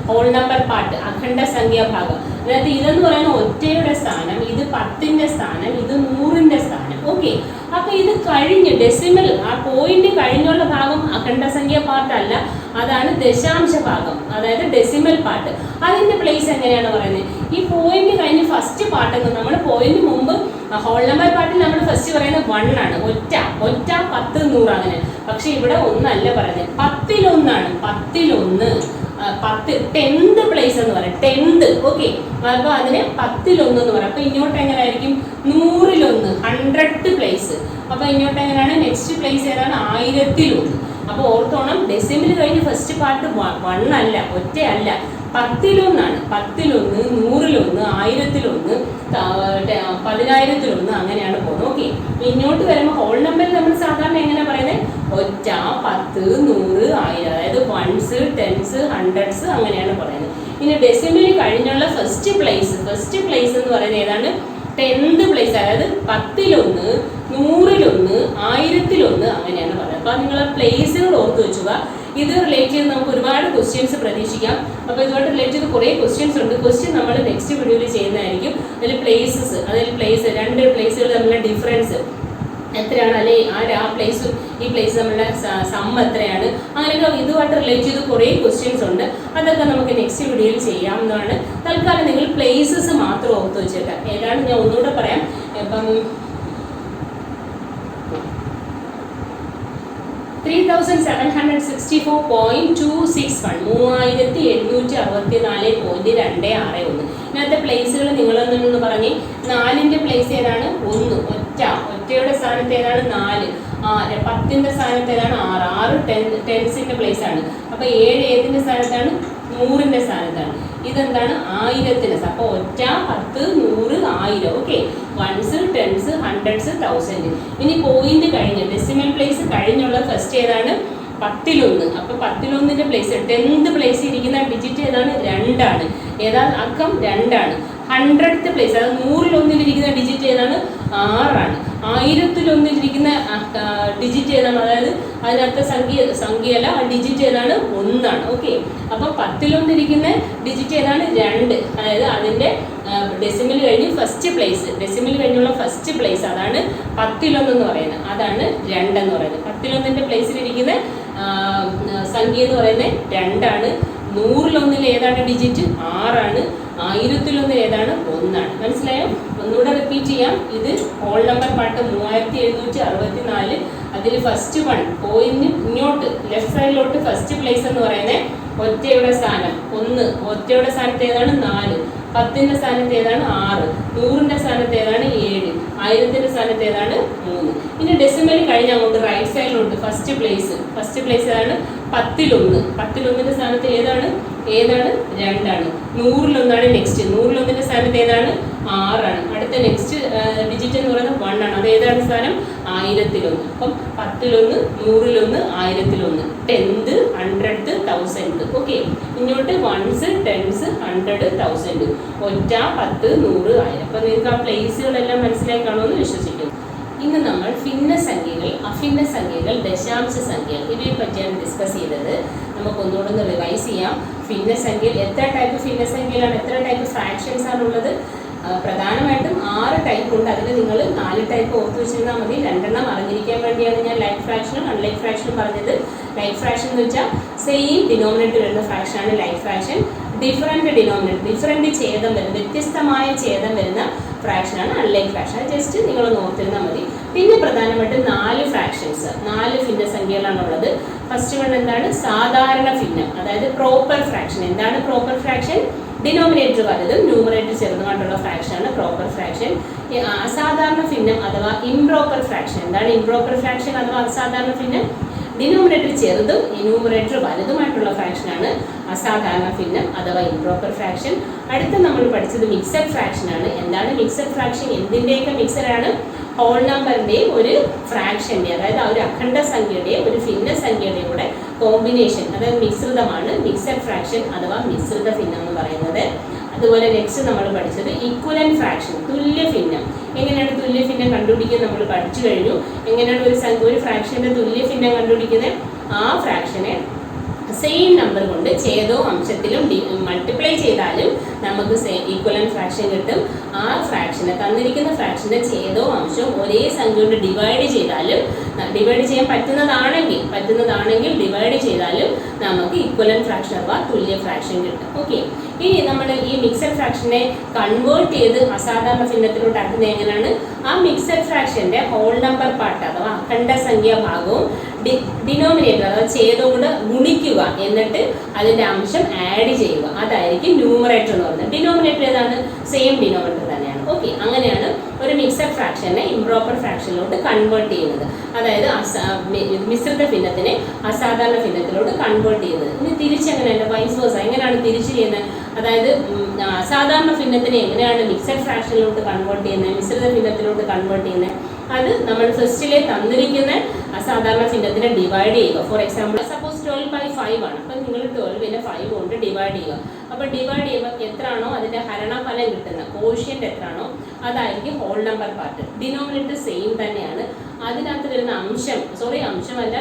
whole number part, അഖണ്ഡ സംഖ്യാഭാഗം. അതായത് ഇതെന്ന് പറയുന്ന ഒറ്റയുടെ സ്ഥാനം, ഇത് 10ന്റെ സ്ഥാനം, ഇത് 100ന്റെ സ്ഥാനം. ഓക്കെ, അപ്പൊ ഇത് കഴിഞ്ഞ് ഡെസിമൽ ആ പോയിന്റ് കഴിഞ്ഞുള്ള ഭാഗം അഖണ്ഡ സംഖ്യ പാർട്ട് അല്ല, അതാണ് ദശാംശ ഭാഗം, അതായത് ഡെസിമൽ പാർട്ട്. അതിന്റെ പ്ലേസ് എങ്ങനെയാണ് പറയുന്നത്? ഈ പോയിന്റ് കഴിഞ്ഞ് ഫസ്റ്റ് പാർട്ട് നമ്മൾ പോയിന്റ് മുമ്പ് ഹോൾ നമ്പർ പാർട്ടിൽ നമ്മൾ ഫസ്റ്റ് പറയുന്നത് 1 ആണ്, ഒറ്റ 10, 100 അങ്ങനെ. പക്ഷെ ഇവിടെ 1 അല്ല പറയുന്നത്, 10ൽ 1 ആണ്. 10ൽ 1, 10th പ്ലേസ് എന്ന് പറയാം, 10th. ഓക്കെ, അപ്പൊ അതിന് 10ൽ 1 എന്ന് പറയാം. അപ്പൊ ഇങ്ങോട്ട് എങ്ങനെയായിരിക്കും? 100ൽ 1, 100th പ്ലേസ്. അപ്പൊ ഇങ്ങോട്ട് എങ്ങനെയാണ്? നെക്സ്റ്റ് പ്ലേസ് ഏതാണ്? 1000ൽ 1. അപ്പോൾ ഓർത്തോണം, ഡെസിമൽ കഴിഞ്ഞ് ഫസ്റ്റ് പാർട്ട് 1 അല്ല, ഒറ്റയല്ല, 10-1, 10-1, 100-1, 1000-1, 10,000-1, അങ്ങനെയാണ് പോകുന്നത്. ഓക്കെ, ഇങ്ങോട്ട് വരുമ്പോൾ ഹോൾ നമ്പറിൽ നമ്മൾ സാധാരണ എങ്ങനെ പറയുന്നത്? ഒറ്റ, 10, 100, 1000, അതായത് 1s, 10s, 100s അങ്ങനെയാണ് പറയുന്നത്. ഇനി ഡെസിമൽ കഴിഞ്ഞുള്ള ഫസ്റ്റ് പ്ലേസ് എന്ന് പറയുന്നത് ഏതാണ്? 10th പ്ലേസ്, അതായത് 10-1, 100-1, 1000-1 അങ്ങനെയാണ് പറയുന്നത്. അപ്പോൾ നിങ്ങൾ പ്ലേസുകൾ ഓർത്ത് വെച്ചുക. ഇത് റിലേറ്റ് ചെയ്ത് നമുക്ക് ഒരുപാട് ക്വസ്റ്റ്യൻസ് പ്രതീക്ഷിക്കാം. അപ്പോൾ ഇതുമായിട്ട് റിലേറ്റ് ചെയ്ത് കുറേ ക്വസ്റ്റ്യൻസ് ഉണ്ട്. ക്വസ്റ്റ്യൻ നമ്മൾ നെക്സ്റ്റ് വീഡിയോയിൽ ചെയ്യുന്നതായിരിക്കും. അതിൽ പ്ലേസസ്, രണ്ട് പ്ലേസുകൾ തമ്മിലുള്ള ഡിഫറൻസ് എത്രയാണ്, അല്ലെ ആ പ്ലേസും ഈ പ്ലേസ് തമ്മിലുള്ള സം എത്രയാണ്, അങ്ങനെയൊക്കെ ഇതുമായിട്ട് റിലേറ്റ് ചെയ്ത് കുറേ ക്വസ്റ്റ്യൻസ് ഉണ്ട്. അതൊക്കെ നമുക്ക് നെക്സ്റ്റ് വീഡിയോയിൽ ചെയ്യാവുന്നതാണ്. തൽക്കാലം നിങ്ങൾ പ്ലേസസ് മാത്രം ഓർത്ത് വെച്ചേക്കാം. ഏതാണ് ഞാൻ ഒന്നുകൂടെ പറയാം. ഇപ്പം 3764.261 3764.261. ഇതിനകത്തെ പ്ലേസുകൾ നിങ്ങളൊന്നു പറഞ്ഞ്. 4ന്റെ പ്ലേസ് ഏതാണ്? 1. ഒറ്റയുടെ സ്ഥാനത്ത് ഏതാണ്? 4. 10ന്റെ സ്ഥാനത്ത് ഏതാണ്? 6. 10സിന്റെ പ്ലേസ് ആണ്. അപ്പൊ 7 ഏതിന്റെ സ്ഥാനത്താണ്? 100ന്റെ സ്ഥാനത്താണ്. ഇതെന്താണ്? 1000ത്തിന്. അപ്പോൾ ഒറ്റ, 10, 100, 1000. Okay, 1s, 10s, 100s, 1000. ഇനി പോയിന്റ് കഴിഞ്ഞ് ഡെസിമൽ പ്ലേസ് കഴിഞ്ഞുള്ള ഫസ്റ്റ് ഏതാണ്? 10-1. അപ്പോൾ 10-1ന്റെ പ്ലേസ് 10th പ്ലേസ് ഇരിക്കുന്ന ഡിജിറ്റ് ഏതാണ്? 2 ആണ്. ഏതാണ് അക്കം? 2 ആണ്. 100th പ്ലേസ്, അതായത് 100-1 ഇരിക്കുന്ന ഡിജിറ്റ് ഏതാണ്? 6 ആണ്. 1000-1 ഇരിക്കുന്ന ഡിജിറ്റ് ഏതാണ്? അതായത് അതിനകത്ത് സംഖ്യയല്ല, ആ ഡിജിറ്റ് ഏതാണ്? 1 ആണ്. ഓക്കെ, അപ്പം 10-1 ഇരിക്കുന്ന ഡിജിറ്റ് ഏതാണ്? 2. അതായത് അതിൻ്റെ ഡെസിമൽ കഴിഞ്ഞ് ഫസ്റ്റ് പ്ലേസ്, ഡെസിമൽ കഴിഞ്ഞുള്ള ഫസ്റ്റ് പ്ലേസ് അതാണ് 10-1 എന്ന് പറയുന്നത്. അതാണ് 2 എന്ന് പറയുന്നത്. 10-1ന്റെ പ്ലേസിലിരിക്കുന്ന സംഖ്യ എന്ന് പറയുന്നത് 2 ആണ്. 100-1 ഏതാണ് ഡിജിറ്റ്? 6 ആണ്. 1000-1 ഏതാണ്? 1 ആണ്. മനസ്സിലായോ? ഒന്നുകൂടെ റിപ്പീറ്റ് ചെയ്യാം. ഇത് ഹോൾ നമ്പർ പാർട്ട് 3764. അതിൽ ഫസ്റ്റ് 1 പോയിന്റ് ഇങ്ങോട്ട് ലെഫ്റ്റ് സൈഡിലോട്ട് ഫസ്റ്റ് പ്ലേസ് എന്ന് പറയുന്നത് ഒറ്റയുടെ സ്ഥാനം 1. ഒറ്റയുടെ സ്ഥാനത്ത് ഏതാണ്? 4. 10ന്റെ സ്ഥാനത്ത് ഏതാണ്? 6. 100ന്റെ സ്ഥാനത്ത് ഏതാണ്? 7. 1000ന്റെ സ്ഥാനത്ത് ഏതാണ്? 3. ഇനി ഡെസിമൽ കഴിഞ്ഞ് അങ്ങോട്ട് റൈറ്റ് സൈഡിലോട്ട് ഫസ്റ്റ് പ്ലേസ് ഏതാണ്? 10-1. 10-1ന്റെ സ്ഥാനത്ത് ഏതാണ്? 2 ആണ്. 100-1 നെക്സ്റ്റ്. 100-1ന്റെ സ്ഥാനത്ത് ഏതാണ്? 6 ആണ്. അടുത്ത നെക്സ്റ്റ് ഡിജിറ്റ് എന്ന് പറയുന്നത് 1 ആണ്. അത് ഏതാണ് സ്ഥാനം? 1000-1. അപ്പം 10-1, 100-1, 1000-1, 10th, 100th, 1000th. ഓക്കെ, ഇങ്ങോട്ട് 1s, 10s, 100, 1000. ഒറ്റ, 10, 100, 1000. അപ്പം നിങ്ങൾക്ക് ആ പ്ലേസുകളെല്ലാം മനസ്സിലായി കാണുമെന്ന് വിശ്വസിക്കുന്നു. ഇന്ന് നമ്മൾ ഭിന്നസംഖ്യകൾ, അഭിന്നസംഖ്യകൾ, ദശാംശ സംഖ്യകൾ ഇവയെ പറ്റിയാണ് ഡിസ്കസ് ചെയ്തത്. നമുക്കൊന്നുകൂടെ റിവൈസ് ചെയ്യാം. ഭിന്നസംഖ്യയിൽ എത്ര ടൈപ്പ് ഭിന്നസംഖ്യയിലാണ്, എത്ര ടൈപ്പ് ഫ്രാക്ഷൻസ് ആണുള്ളത്? പ്രധാനമായിട്ടും 6 ടൈപ്പ് ഉണ്ട്. അതിൽ നിങ്ങൾ 4 ടൈപ്പ് ഓർത്ത് വെച്ചിരുന്നാൽ മതി. 2 അറിഞ്ഞിരിക്കാൻ വേണ്ടിയാണ് ഞാൻ ലൈക്ക് ഫ്രാക്ഷനും അൺലൈക്ക് ഫ്രാക്ഷനും പറഞ്ഞത്. ലൈക്ക് ഫ്രാക്ഷൻ എന്ന് വെച്ചാൽ സെയിം ഡിനോമിനേറ്റർ വരുന്ന ഫ്രാക്ഷനാണ് like fraction. Different denominator, different ഛേദം വരുന്ന, വ്യത്യസ്തമായ ഛേദം വരുന്ന ഫ്രാക്ഷനാണ് അൺലൈക്ക് ഫ്രാക്ഷൻ. ജസ്റ്റ് നിങ്ങളൊന്ന് ഓർത്തിരുന്നാൽ മതി. പിന്നെ പ്രധാനമായിട്ടും 4 ഫ്രാക്ഷൻസ്, 4 ഭിന്നസംഖ്യകളാണുള്ളത്. ഫസ്റ്റ് വൺ എന്താണ്? സാധാരണ ഭിന്നം, അതായത് പ്രോപ്പർ ഫ്രാക്ഷൻ. എന്താണ് പ്രോപ്പർ ഫ്രാക്ഷൻ? ഡിനോമിനേറ്റർ വലുതും ന്യൂമറേറ്റർ ചെറുതുമായിട്ടുള്ള ഫ്രാക്ഷനാണ് പ്രോപ്പർ ഫ്രാക്ഷൻ. അസാധാരണ ഭിന്നം അഥവാ ഇംപ്രോപ്പർ ഫ്രാക്ഷൻ. എന്താണ് ഇംപ്രോപ്പർ ഫ്രാക്ഷൻ അഥവാ അസാധാരണ ഭിന്നം? ഡിനോമിനേറ്റർ ചെറുതും ന്യൂമറേറ്റർ വലുതുമായിട്ടുള്ള ഫ്രാക്ഷനാണ് അസാധാരണ ഭിന്നം അഥവാ ഇംപ്രോപ്പർ ഫ്രാക്ഷൻ. അടുത്ത നമ്മൾ പഠിച്ചത് മിക്സഡ് ഫ്രാക്ഷൻ ആണ്. എന്താണ് മിക്സഡ് ഫ്രാക്ഷൻ? എന്തിൻ്റെയൊക്കെ മിക്സറാണ്? ഹോൾ നമ്പറിൻ്റെ ഒരു ഫ്രാക്ഷൻ്റെ, അതായത് ആ ഒരു അഖണ്ഡ സംഖ്യയുടെ ഒരു ഭിന്നസംഖ്യയുടെ കൂടെ കോമ്പിനേഷൻ, അതായത് മിശ്രിതമാണ് മിക്സഡ് ഫ്രാക്ഷൻ അഥവാ മിശ്രിത ഭിന്നം എന്ന് പറയുന്നത്. അതുപോലെ നെക്സ്റ്റ് നമ്മൾ പഠിച്ചത് ഈക്വലന്റ് ഫ്രാക്ഷൻ, തുല്യഭിന്നം. എങ്ങനെയാണ് തുല്യഭിന്നം കണ്ടുപിടിക്കുന്നത് നമ്മൾ പഠിച്ചു കഴിഞ്ഞു. എങ്ങനെയാണ് ഒരു ഫ്രാക്ഷൻ്റെ തുല്യഭിന്നം കണ്ടുപിടിക്കുന്നത്? ആ ഫ്രാക്ഷനെ സെയിം നമ്പർ കൊണ്ട് ഛേദവും അംശത്തിലും മൾട്ടിപ്ലൈ ചെയ്താലും നമുക്ക് ഈക്വലന്റ് ഫ്രാക്ഷൻ കിട്ടും. ആ ഫ്രാക്ഷനെ, തന്നിരിക്കുന്ന ഫ്രാക്ഷൻ്റെ ഛേദവും അംശവും ഒരേ സംഖ്യ കൊണ്ട് ഡിവൈഡ് ചെയ്താലും, ഡിവൈഡ് ചെയ്യാൻ പറ്റുന്നതാണെങ്കിൽ ഡിവൈഡ് ചെയ്താലും നമുക്ക് ഈക്വലന്റ് ഫ്രാക്ഷൻ അഥവാ തുല്യ ഫ്രാക്ഷൻ കിട്ടും. ഓക്കെ, ഇനി നമ്മൾ ഈ മിക്സഡ് ഫ്രാക്ഷനെ കൺവേർട്ട് ചെയ്ത് അസാധാരണ ഭിന്നത്തിലോട്ട് ആക്കുന്നത് എങ്ങനെയാണ്? ആ മിക്സഡ് ഫ്രാക്ഷൻ്റെ ഹോൾ നമ്പർ പാർട്ട് അഥവാ അഖണ്ഡ സംഖ്യാ ഭാഗവും ഡിനോമിനേറ്റർ അഥവാ ഛേദവും കൂടെ ഗുണിക്കുക, എന്നിട്ട് അതിൻ്റെ അംശം ആഡ് ചെയ്യുക. അതായിരിക്കും ന്യൂമറേറ്റർ എന്ന് പറയുന്നത്. ഡിനോമിനേറ്റർ ഏതാണ്? സെയിം ഡിനോമിനേറ്റർ തന്നെയാണ്. ഓക്കെ, അങ്ങനെയാണ് ഒരു മിക്സഡ് ഫ്രാക്ഷനെ ഇംപ്രോപ്പർ ഫ്രാക്ഷനിലോട്ട് കൺവേർട്ട് ചെയ്യുന്നത്. അതായത് മിശ്രിത ഭിന്നത്തിനെ അസാധാരണ ഭിന്നത്തിലോട്ട് കൺവേർട്ട് ചെയ്യുന്നത്. ഇനി തിരിച്ചെങ്ങനെയല്ല, വൈസ് വേഴ്സ എങ്ങനെയാണ് തിരിച്ച് ചെയ്യുന്നത്? അതായത് അസാധാരണ ഭിന്നത്തിനെ എങ്ങനെയാണ് മിക്സഡ് ഫ്രാക്ഷനിലോട്ട് കൺവേർട്ട് ചെയ്യുന്നത്, മിശ്രിത ഭിന്നത്തിലോട്ട് കൺവേർട്ട് ചെയ്യുന്നത്? അത് നമ്മൾ ഫസ്റ്റിലെ തന്നിരിക്കുന്ന അസാധാരണ ഭിന്നത്തിനെ ഡിവൈഡ് ചെയ്യുക. ഫോർ എക്സാമ്പിൾ സപ്പോസ് 12/5 ആണ്. അപ്പം നിങ്ങൾ 12നെ 5 കൊണ്ട് ഡിവൈഡ് ചെയ്യുക. അപ്പോൾ ഡിവൈഡ് ചെയ്യുമ്പോൾ എത്രയാണോ അതിൻ്റെ ഹരണഫലം കിട്ടുന്ന കോഷ്യൻ്റ് എത്രയാണോ അതായിരിക്കും whole number part. Denominator same തന്നെയാണ്. അതിനകത്ത് വരുന്ന അംശമല്ല,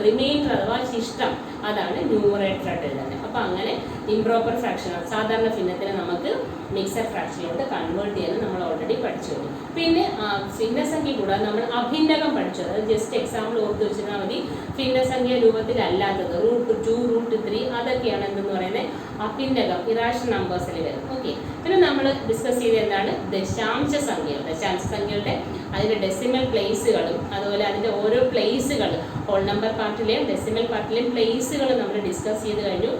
റിമൈൻഡർ അഥവാ ശിഷ്ടം, അതാണ് ന്യൂമറേറ്റർ ആയിട്ട് എഴുതുന്നത്. അപ്പോൾ അങ്ങനെ ഇംപ്രോപ്പർ ഫ്രാക്ഷൻ സാധാരണ ഭിന്നത്തിനെ നമുക്ക് മിക്സഡ് ഫ്രാക്ഷനിലോട്ട് കൺവേർട്ട് ചെയ്യാൻ നമ്മൾ ഓൾറെഡി പഠിച്ചു കഴിഞ്ഞു. പിന്നെ ഭിന്നസംഖ്യ കൂടാതെ നമ്മൾ അഭിന്നകം പഠിച്ചു. അതായത് ജസ്റ്റ് എക്സാമ്പിൾ ഓർത്ത് വെച്ചിരുന്നാൽ മതി. ഭിന്നസംഖ്യ രൂപത്തിലല്ലാത്തത് √2, √3 അതൊക്കെയാണ് എന്തെന്ന് പറയുന്നത് അഭിന്നകം, ഇറാഷണൽ നമ്പേഴ്സിൽ വരും. ഓക്കെ. പിന്നെ നമ്മൾ ഡിസ്കസ് ചെയ്ത് എന്താണ് ദശാംശ സംഖ്യകളുടെ അതിൻ്റെ ഡെസിമൽ പ്ലേസുകളും അതുപോലെ അതിൻ്റെ ഓരോ പ്ലേസുകൾ ഹോൾ നമ്പർ പാർട്ടിലെയും ഡെസിമൽ പാർട്ടിലെയും പ്ലേസുകൾ നമ്മൾ ഡിസ്കസ് ചെയ്ത് കഴിഞ്ഞു.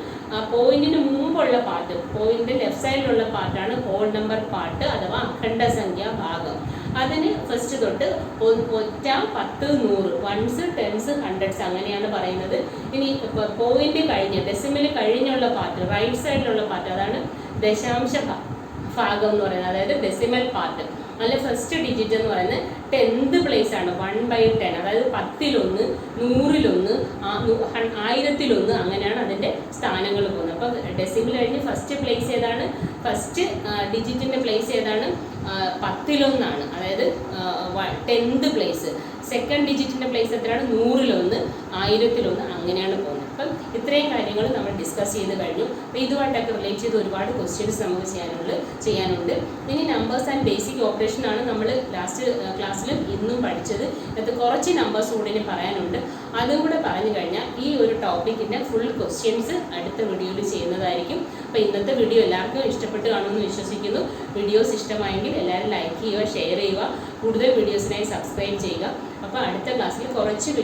പോയിന്റിന് മുമ്പുള്ള പാർട്ട്, പോയിന്റ് ലെഫ്റ്റ് സൈഡിലുള്ള പാർട്ടാണ് ഹോൾ നമ്പർ പാർട്ട് അഥവാ അഖണ്ഡസംഖ്യ ഭാഗം. അതിന് ഫസ്റ്റ് തൊട്ട് 1, 10, 100, വൺസ്, ടെൻസ്, ഹൺഡ്രഡ്സ് അങ്ങനെയാണ് പറയുന്നത്. ഇനി പോയിന്റ് കഴിഞ്ഞ് ഡെസിമൽ കഴിഞ്ഞുള്ള പാർട്ട് റൈറ്റ് സൈഡിലുള്ള പാർട്ട് അതാണ് ദശാംശ ഭാഗം എന്ന് പറയുന്നത്, അതായത് ഡെസിമൽ പാർട്ട്. അതിൽ ഫസ്റ്റ് ഡിജിറ്റ് എന്ന് പറയുന്നത് 10th പ്ലേസ് ആണ്. 1/10, അതായത് 10-1, 100-1, 1000-1 അങ്ങനെയാണ് അതിൻ്റെ സ്ഥാനങ്ങൾ പോകുന്നത്. അപ്പോൾ ഡെസിമൽ കഴിഞ്ഞ് ഫസ്റ്റ് പ്ലേസ് ഏതാണ്? ഫസ്റ്റ് ഡിജിറ്റിൻ്റെ പ്ലേസ് ഏതാണ്? 10-1 ആണ്, അതായത് 10th പ്ലേസ്. സെക്കൻഡ് ഡിജിറ്റിൻ്റെ പ്ലേസ് എത്രയാണ്? 100-1, 1000-1 അങ്ങനെയാണ് പോകുന്നത്. അപ്പം ഇത്രയും കാര്യങ്ങൾ നമ്മൾ ഡിസ്കസ് ചെയ്ത് കഴിഞ്ഞു. അപ്പോൾ ഇതുമായിട്ടൊക്കെ റിലേറ്റ് ചെയ്ത് ഒരുപാട് ക്വസ്റ്റ്യൻസ് നമുക്ക് ചെയ്യാനുണ്ട്. ഇനി നമ്പേഴ്സ് ആൻഡ് ബേസിക് ഓപ്പറേഷൻ ആണ് നമ്മൾ ലാസ്റ്റ് ക്ലാസ്സിലും ഇന്നും പഠിച്ചത്. അത് കുറച്ച് നമ്പേഴ്സ് കൂടി പറയാനുണ്ട്. അതും കൂടെ പറഞ്ഞു കഴിഞ്ഞാൽ ഈ ഒരു ടോപ്പിക്കിൻ്റെ ഫുൾ ക്വസ്റ്റ്യൻസ് അടുത്ത വീഡിയോയിൽ ചെയ്യുന്നതായിരിക്കും. അപ്പോൾ ഇന്നത്തെ വീഡിയോ എല്ലാവർക്കും ഇഷ്ടപ്പെട്ട് കാണുമെന്ന് വിശ്വസിക്കുന്നു. വീഡിയോസ് ഇഷ്ടമായെങ്കിൽ എല്ലാവരും ലൈക്ക് ചെയ്യുക, ഷെയർ ചെയ്യുക, കൂടുതൽ വീഡിയോസിനായി സബ്സ്ക്രൈബ് ചെയ്യുക. അപ്പോൾ അടുത്ത ക്ലാസ്സിൽ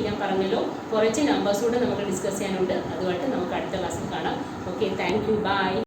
ഞാൻ പറഞ്ഞല്ലോ കുറച്ച് നമ്പേഴ്സ് കൂടെ നമുക്ക് ഡിസ്കസ് ചെയ്യാനുണ്ട്. അതുമായിട്ട് നമുക്ക് അടുത്ത ക്ലാസ്സിൽ കാണാം. Okay, thank you, by.